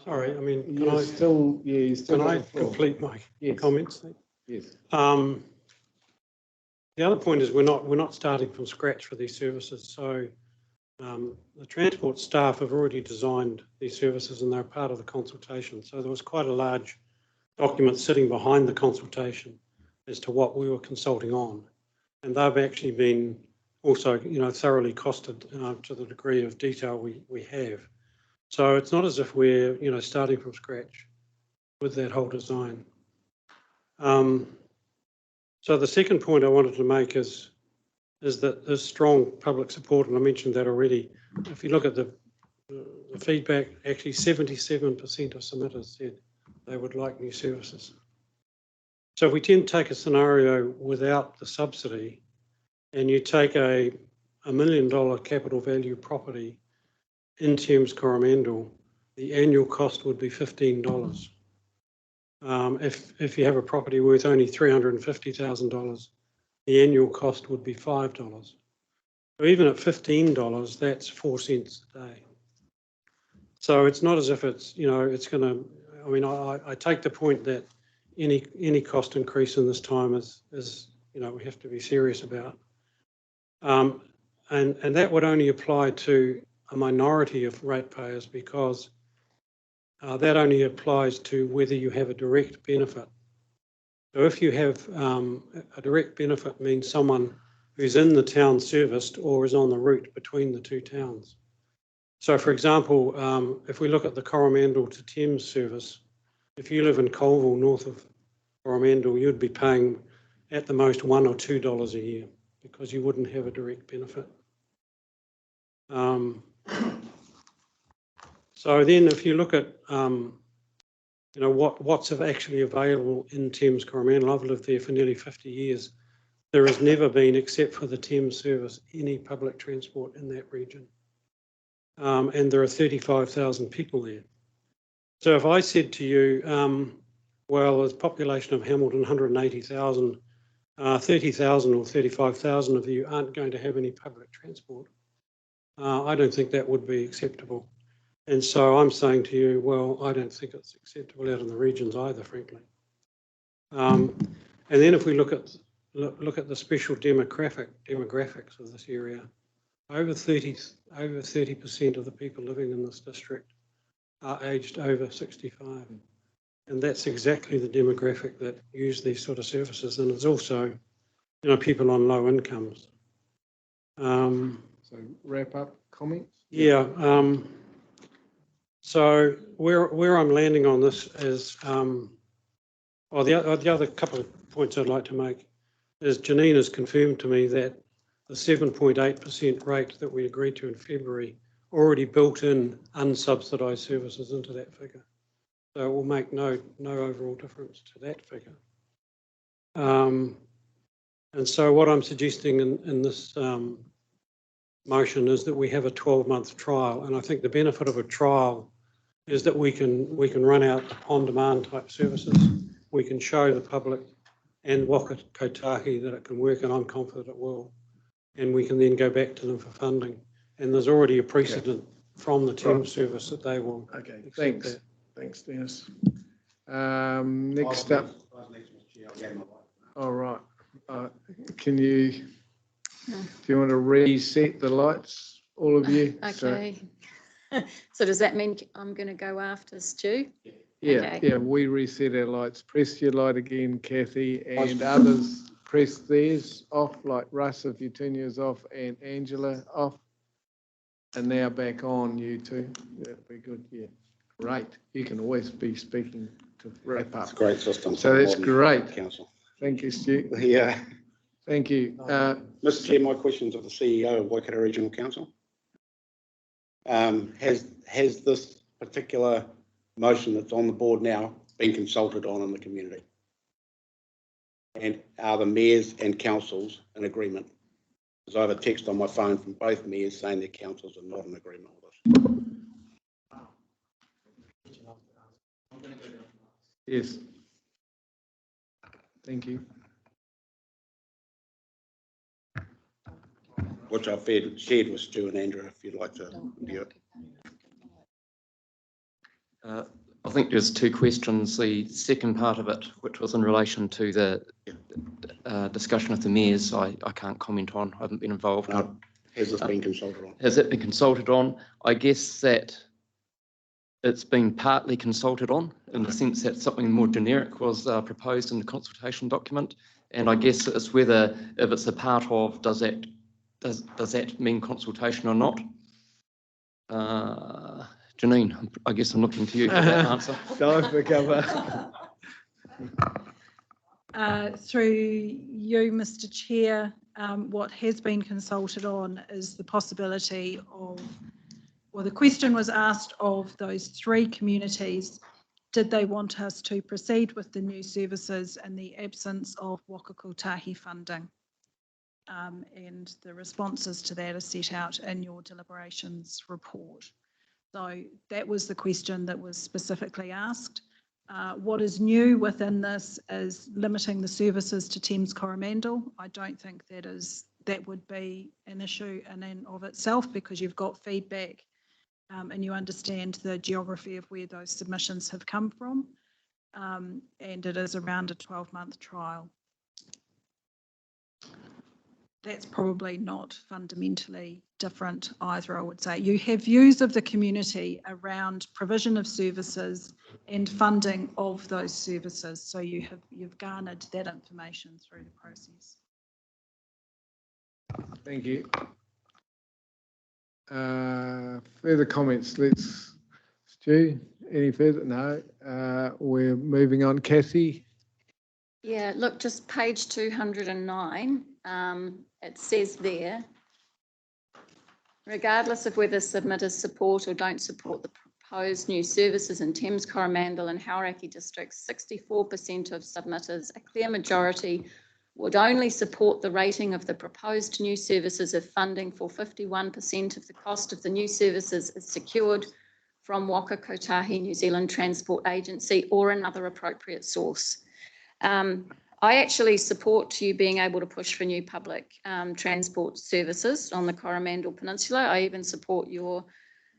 Sorry, can I complete my comments? Yes. The other point is we're not starting from scratch for these services. So the transport staff have already designed these services and they're part of the consultation. So there was quite a large document sitting behind the consultation as to what we were consulting on. And they've actually been also, thoroughly costed to the degree of detail we have. So it's not as if we're, starting from scratch with that whole design. So the second point I wanted to make is that there's strong public support, and I mentioned that already. If you look at the feedback, actually 77% of submitters said they would like new services. So if we tend to take a scenario without the subsidy, and you take a $1 million capital value property in Thames Coromandel, the annual cost would be $15. If you have a property worth only $350,000, the annual cost would be $5. So even at $15, that's 4 cents a day. So it's not as if it's, it's going to, I take the point that any cost increase in this time is we have to be serious about. And that would only apply to a minority of ratepayers because that only applies to whether you have a direct benefit. So if you have a direct benefit means someone who's in the town serviced or is on the route between the two towns. So for example, if we look at the Coromandel to Thames service, if you live in Colville, north of Coromandel, you'd be paying at the most $1 or $2 a year because you wouldn't have a direct benefit. So then if you look at, you know, what's actually available in Thames Coromandel, I've lived there for nearly 50 years. There has never been, except for the Thames service, any public transport in that region. And there are 35,000 people there. So if I said to you, well, there's a population of Hamilton, 180,000, 30,000 or 35,000 of you aren't going to have any public transport, I don't think that would be acceptable. And so I'm saying to you, well, I don't think it's acceptable out in the regions either, frankly. And then if we look at the special demographics of this area, over 30% of the people living in this district are aged over 65. And that's exactly the demographic that use these sort of services. And it's also, you know, people on low incomes. So wrap up comments? Yeah. So where I'm landing on this is, the other couple of points I'd like to make is Janine has confirmed to me that the 7.8% rate that we agreed to in February already built in unsubsidised services into that figure. So it will make no overall difference to that figure. And so what I'm suggesting in this motion is that we have a 12-month trial. And I think the benefit of a trial is that we can run out on-demand type services. We can show the public and Waka Kotahi that it can work, and I'm confident it will. And we can then go back to them for funding. And there's already a precedent from the Thames service that they will. Okay, thanks. That. Thanks, Dennis. Next up. All right. Can you, do you want to reset the lights, all of you? Okay. So does that mean I'm going to go after Stu? Yeah, Okay. yeah, we reset our lights. Press your light again, Kathy, and others press theirs off, like Russ, if you turn yours off, and Angela off. And now back on, you two. That'd be good, yeah. Great. You can always be speaking to wrap up. It's a great system. So that's great. Council. Thank you, Stu. Yeah. Thank you. Mr. Chair, my question's of the CEO of Waikato Regional Council. Has this particular motion that's on the board now been consulted on in the community? And are the mayors and councils in agreement? Because I have a text on my phone from both mayors saying their councils are not in agreement with this. Yes. Thank you. Which I've shared with Stu and Andrew, if you'd like to view it. I think there's two questions. The second part of it, which was in relation to the discussion of the mayors, I can't comment on. I haven't been involved. No. Has this been consulted on? Has it been consulted on? I guess that it's been partly consulted on in the sense that something more generic was proposed in the consultation document. And I guess it's whether, if it's a part of, does that mean consultation or not? Janine, I guess I'm looking to you for that answer. Dive for cover. Through you, Mr. Chair, what has been consulted on is the possibility of, well, the question was asked of those three communities, did they want us to proceed with the new services in the absence of Waka Kotahi funding? And the responses to that are set out in your deliberations report. So that was the question that was specifically asked. What is new within this is limiting the services to Thames Coromandel. I don't think that would be an issue in and of itself, because you've got feedback and you understand the geography of where those submissions have come from. And it is around a 12-month trial. That's probably not fundamentally different either, I would say. You have views of the community around provision of services and funding of those services. So you've garnered that information through the process. Thank you. Further comments? Stu, any further? No. We're moving on. Kathy? Yeah, look, just page 209, it says there, regardless of whether submitters support or don't support the proposed new services in Thames, Coromandel and Hauraki districts, 64% of submitters, a clear majority, would only support the rating of the proposed new services if funding for 51% of the cost of the new services is secured from Waka Kotahi New Zealand Transport Agency or another appropriate source. I actually support you being able to push for new public transport services on the Coromandel Peninsula. I even support your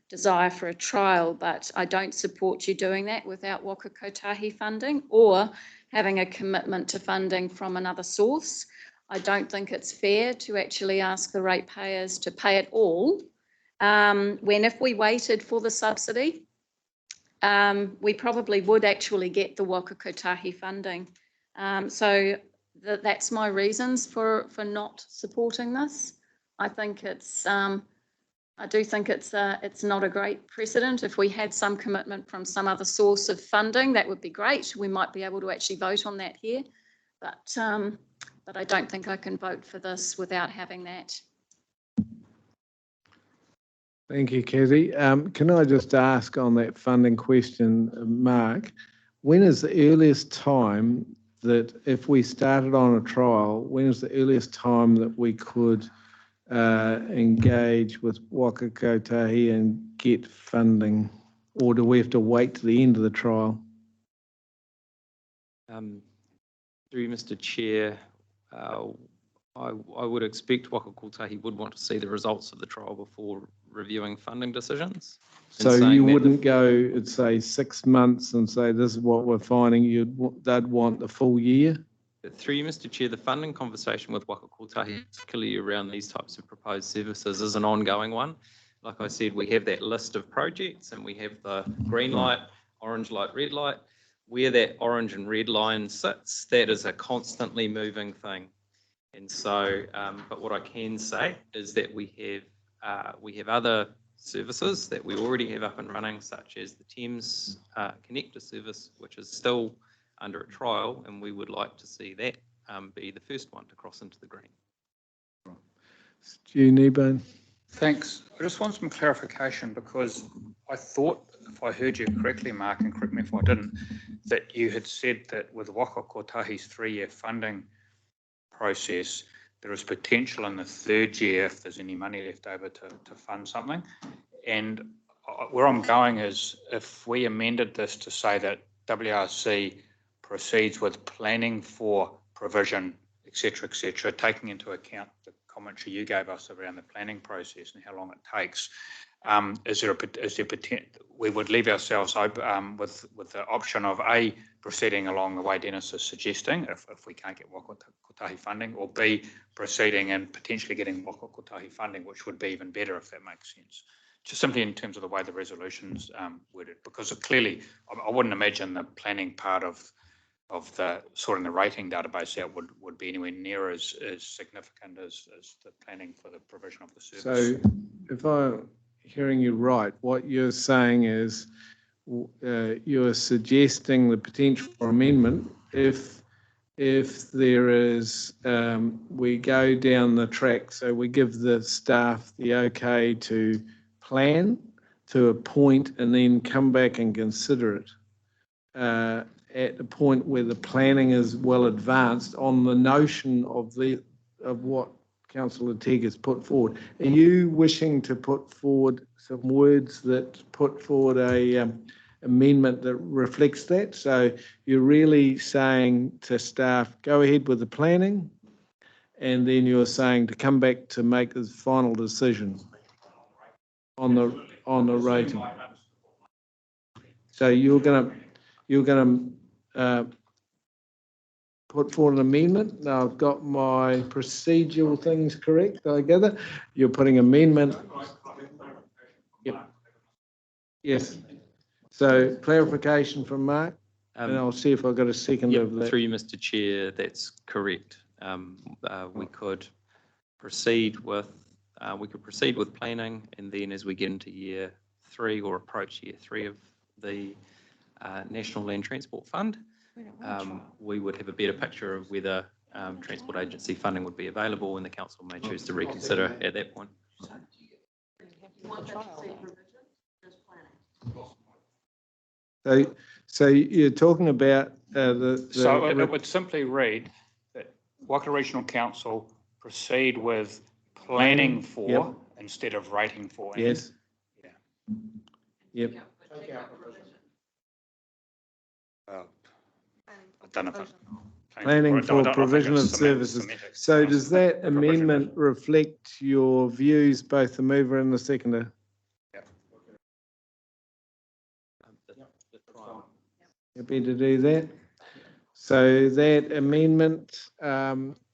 desire for a trial, but I don't support you doing that without Waka Kotahi funding or having a commitment to funding from another source. I don't think it's fair to actually ask the ratepayers to pay it all when if we waited for the subsidy, we probably would actually get the Waka Kotahi funding. So that's my reasons for not supporting this. I think it's, I do think it's not a great precedent. If we had some commitment from some other source of funding, that would be great. We might be able to actually vote on that here, but I don't think I can vote for this without having that. Thank you, Kathy. Can I just ask on that funding question, Mark, when is the earliest time that if we started on a trial, when is the earliest time that we could engage with Waka Kotahi and get funding, or do we have to wait to the end of the trial? Through Mr. Chair, I would expect Waka Kotahi would want to see the results of the trial before reviewing funding decisions. So you wouldn't go and say 6 months and say this is what we're finding. They'd want the full year. Through you, Mr. Chair, the funding conversation with Waka Kotahi, particularly around these types of proposed services, is an ongoing one. Like I said, we have that list of projects and we have the green light, orange light, red light. Where that orange and red line sits, that is a constantly moving thing. And so, but what I can say is that we have other services that we already have up and running, such as the Thames Connector service, which is still under a trial, and we would like to see that be the first one to cross into the green. Stu Kneebone. Thanks. I just want some clarification because I thought, if I heard you correctly, Mark, and correct me if I didn't, that you had said that with Waka Kotahi's 3-year funding process, there is potential in the 3rd year, if there's any money left over, to fund something. And where I'm going is, if we amended this to say that WRC proceeds with planning for provision, et cetera, taking into account the commentary you gave us around the planning process and how long it takes, is there potential? We would leave ourselves open with the option of A, proceeding along the way Dennis is suggesting, if we can't get Waka Kotahi funding, or B, proceeding and potentially getting Waka Kotahi funding, which would be even better if that makes sense. Just simply in terms of the way the resolution's worded, because clearly I wouldn't imagine the planning part of the sorting the rating database out would be anywhere near as significant as the planning for the provision of the service. So if I'm hearing you right, what you're saying is you're suggesting the potential for amendment if there is, we go down the track, so we give the staff the okay to plan to a point and then come back and consider it at the point where the planning is well advanced on the notion of what Councillor Teague has put forward. Are you wishing to put forward some words that put forward a amendment that reflects that? So you're really saying to staff, go ahead with the planning, and then you're saying to come back to make the final decision on the rating. So you're going to put forward an amendment. Now I've got my procedural things correct, I gather. You're putting amendment. Yep. Yes. So clarification from Mark, and I'll see if I've got a second of that. Through you, Mr. Chair, that's correct. We could proceed with, we could proceed with planning, and then as we get into year 3 or approach year 3 of the National Land Transport Fund, we would have a better picture of whether Transport Agency funding would be available, and the council may choose to reconsider at that point. So you're talking about So it would simply read that Waka Regional Council proceed with planning for Yep. instead of rating for. Yes. Yeah. Yep. I've done it. Planning I don't for think provision of it's services. semantics. So does that amendment reflect your views, both the mover and the seconder? Happy to do that. So that amendment,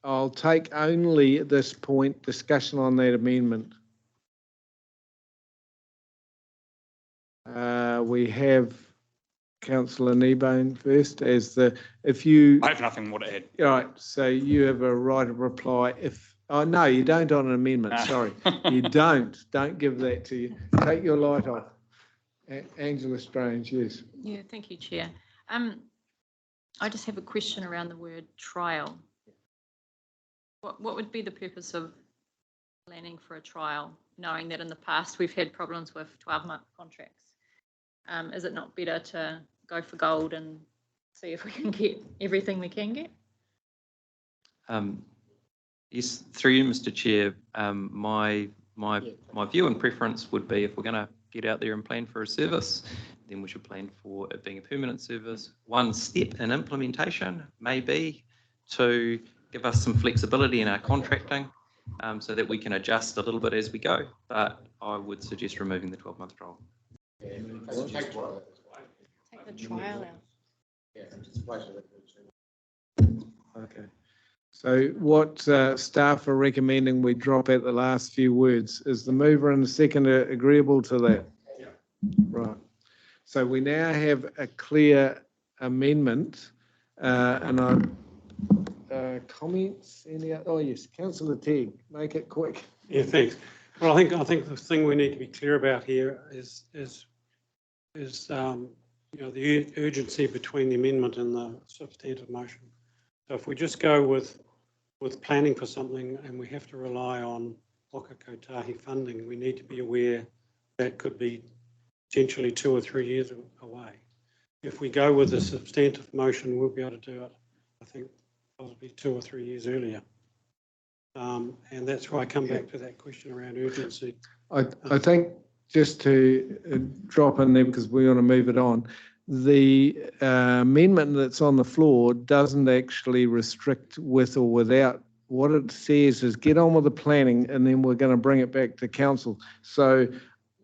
I'll take only at this point discussion on that amendment. We have Councillor Kneebone first as if you. I have nothing more to add. All right, so you have a right of reply oh, no, you don't on an amendment, No. sorry. You don't give that to you. Take your light off. Angela Strange, yes. Yeah, thank you, Chair. I just have a question around the word trial. What would be the purpose of planning for a trial, knowing that in the past we've had problems with 12-month contracts? Is it not better to go for gold and see if we can get everything we can get? Yes, through you, Mr. Chair, my view and preference would be if we're going to get out there and plan for a service, then we should plan for it being a permanent service. One step in implementation may be to give us some flexibility in our contracting so that we can adjust a little bit as we go. But I would suggest removing the 12-month trial. Take the trial out. Okay. So what staff are recommending we drop at the last few words. Is the mover and the seconder agreeable to that? Yeah. Right. So we now have a clear amendment and comments. Oh yes, Councillor Teague, make it quick. Yeah, thanks. Well, I think the thing we need to be clear about here is you know, the urgency between the amendment and the substantive motion. So if we just go with planning for something and we have to rely on Waka Kotahi funding, we need to be aware that could be potentially 2 or 3 years away. If we go with a substantive motion, we'll be able to do it, I think, possibly 2 or 3 years earlier. And that's why I come back to that question around urgency. I think just to drop in there because we want to move it on, the amendment that's on the floor doesn't actually restrict with or without. What it says is get on with the planning and then we're going to bring it back to council. So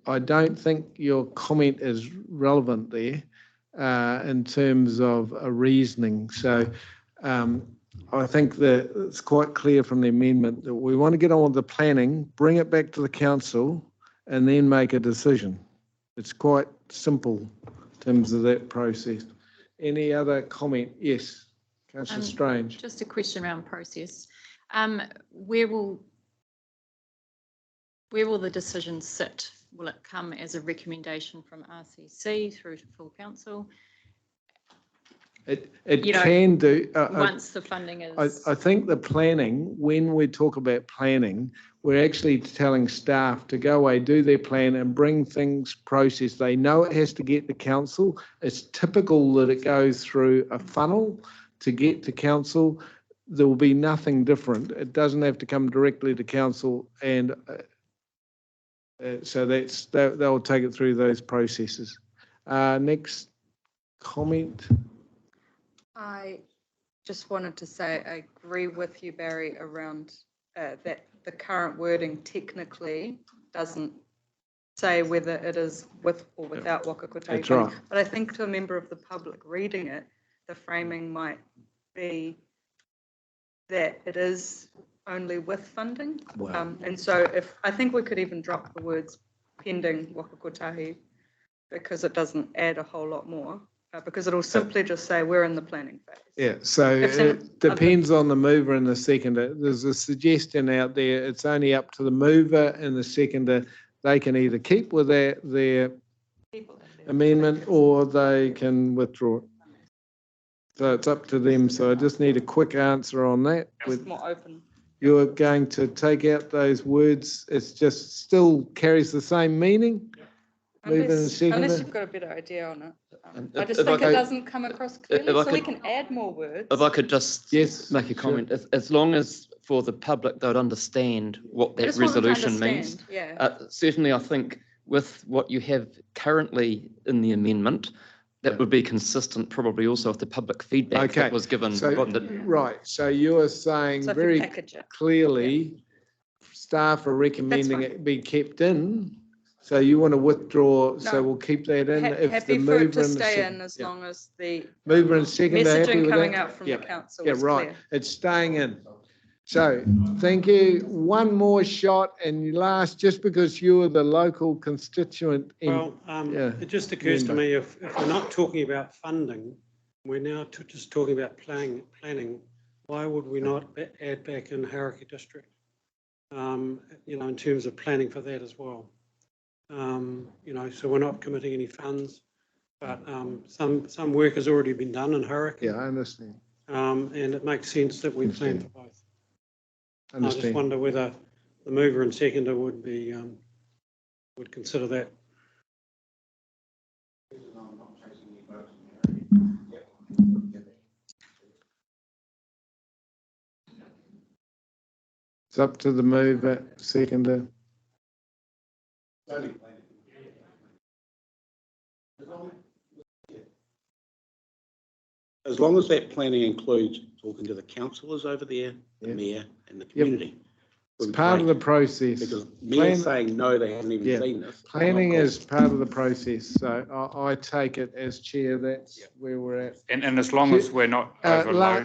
I don't think your comment is relevant there in terms of a reasoning. So I think that it's quite clear from the amendment that we want to get on with the planning, bring it back to the council and then make a decision. It's quite simple in terms of that process. Any other comment? Yes, Councillor Strange. Just a question around process. Where will the decision sit? Will it come as a recommendation from RCC through to full council? It can do. Once the funding is. I think the planning, when we talk about planning, we're actually telling staff to go away, do their plan and bring things processed. They know it has to get to council. It's typical that it goes through a funnel to get to council. There will be nothing different. It doesn't have to come directly to council, and so they'll take it through those processes. Next comment. I just wanted to say I agree with you, Barry, around that the current wording technically doesn't say whether it is with or without Waka Kotahi. That's right. But I think to a member of the public reading it, the framing might be that it is only with funding. Wow. And so I think we could even drop the words pending Waka Kotahi because it doesn't add a whole lot more. Because it'll simply just say we're in the planning phase. Yeah, so If there- it depends on the mover and the seconder. There's a suggestion out there, it's only up to the mover and the seconder. They can either keep with their People have their amendment opinions. or they can withdraw it. So it's up to them. So I just need a quick answer on that. Just more open. You're going to take out those words, it's just still carries the same meaning? Mover and Unless seconder? you've got a better idea on it. And I if- just if I think it could- doesn't come across clearly, if I so we could- can add more words. If I could just Yes, make a sure. comment, as long as for the public they'd understand what I that just want them to resolution means. understand, Yeah. Certainly, I think with what you have currently in the amendment, that would be consistent probably also with the public feedback Okay, that was given. So, what the- right, so you're saying So if you very package it. clearly, staff are recommending fine. it be kept in. So you want to withdraw, so No. we'll keep that in if the Happy for mover it to and the stay second. in as yeah. long as the Mover and second are happy messaging with coming that? out from the Yeah. council Yeah, is right, clear. it's staying in. So, thank you. One more shot and last, just because you are the local constituent. Well, yeah, it just occurs to member. me, if we're not talking about funding, we're now just talking about planning, why would we not add back in Hauraki District? In terms of planning for that as well. So we're not committing any funds, but some work has already been done in Hauraki. Yeah, I understand. And it makes sense that we plan for both. I just Understand. wonder whether the mover and seconder would consider that. It's up to the mover, seconder. As long as that planning includes talking to the councillors over there, the Yeah. mayor and the community. It's part of the process. Because mayor Plan- saying, no, they haven't even Yeah. seen this. Planning I'm not is part of the process, so I take it as chair, that's where we're at. And as long as we're not La-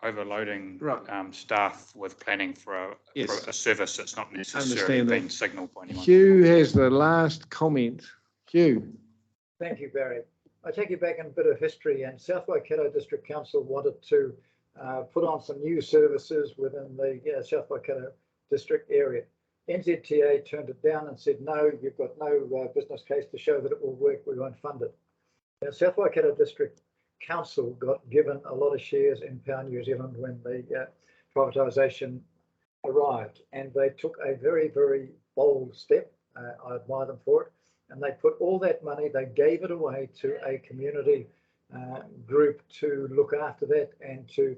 overloading Right. staff with planning for Yes. a service that's not necessarily Understand that. been signalled by anyone. Hugh has the last comment. Hugh, Thank you, Barry. I take you back in a bit of history, and South Waikato District Council wanted to put on some new services within the South Waikato District area. NZTA turned it down and said, no, you've got no business case to show that it will work, we won't fund it. Now, South Waikato District Council got given a lot of shares in Power New Zealand when the privatisation arrived, and they took a very, very bold step. I admire them for it. And they put all that money, they gave it away to a community group to look after that and to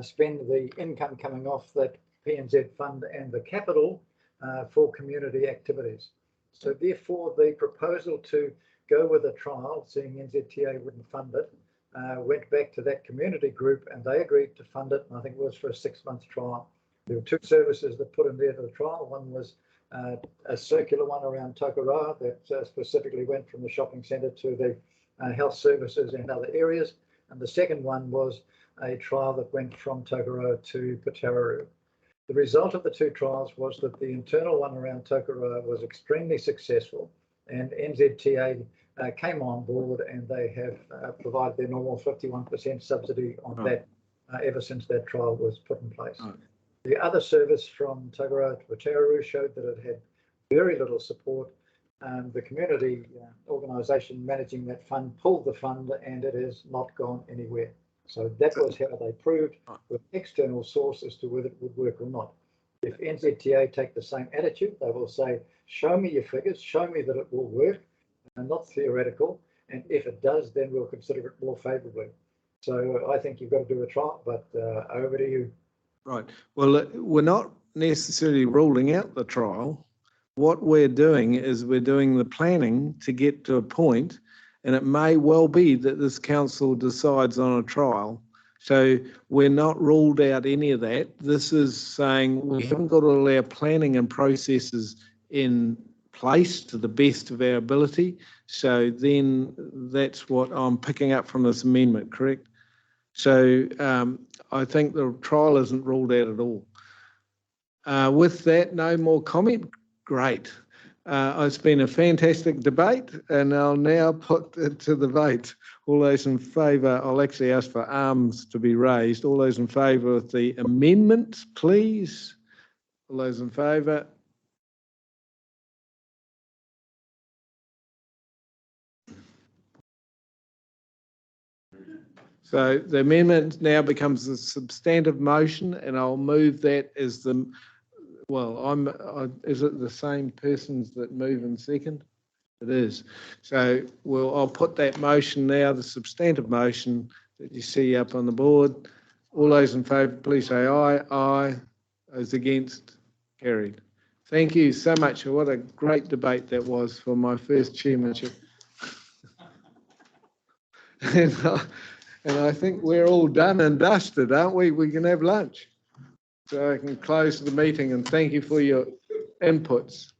spend the income coming off that PNZ fund and the capital for community activities. So therefore, the proposal to go with a trial, seeing NZTA wouldn't fund it, went back to that community group and they agreed to fund it. And I think it was for a 6-month trial. There were 2 services that put in there to the trial. One was a circular one around Tokeroa that specifically went from the shopping centre to the health services and other areas. And the second one was a trial that went from Tokeroa to Putaruru. The result of the 2 trials was that the internal one around Tokeroa was extremely successful, and NZTA came on board and they have provided their normal 51% subsidy on that ever since that trial was put in place. The other service from Tokeroa to Putaruru showed that it had very little support. The community organisation managing that fund pulled the fund and it has not gone anywhere. So that was how they proved with external source as to whether it would work or not. If NZTA take the same attitude, they will say, show me your figures, show me that it will work, and not theoretical. And if it does, then we'll consider it more favourably. So I think you've got to do a trial, but over to you. right. Well, we're not necessarily ruling out the trial. What we're doing is we're doing the planning to get to a point, and it may well be that this council decides on a trial. So we're not ruled out any of that. This is saying we haven't got all our planning and processes in place to the best of our ability. So then that's what I'm picking up from this amendment, correct? So I think the trial isn't ruled out at all. With that, no more comment? Great. It's been a fantastic debate, and I'll now put it to the vote. All those in favour, I'll actually ask for arms to be raised. All those in favour of the amendment, please. All those in favour? So the amendment now becomes a substantive motion, and I'll move that as the, well, is it the same persons that move in second? It is. So I'll put that motion now, the substantive motion that you see up on the board. All those in favour, please say aye. Aye. Those against? Carried. Thank you so much. What a great debate that was for my first chairmanship. And I think we're all done and dusted, aren't we? We can have lunch. So I can close the meeting and thank you for your inputs.